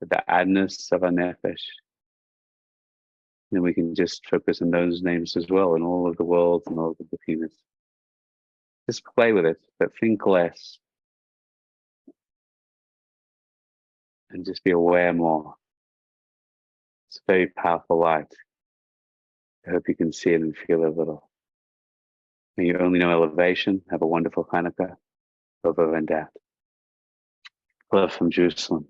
S1: the Adness of our nefesh. And we can just focus on those names as well in all of the worlds and all of the behemoths. Just play with it, but think less. And just be aware more. It's a very powerful light. I hope you can see it and feel it a little. May you only know elevation. Have a wonderful Chanukah. Over and out. Love from Jerusalem.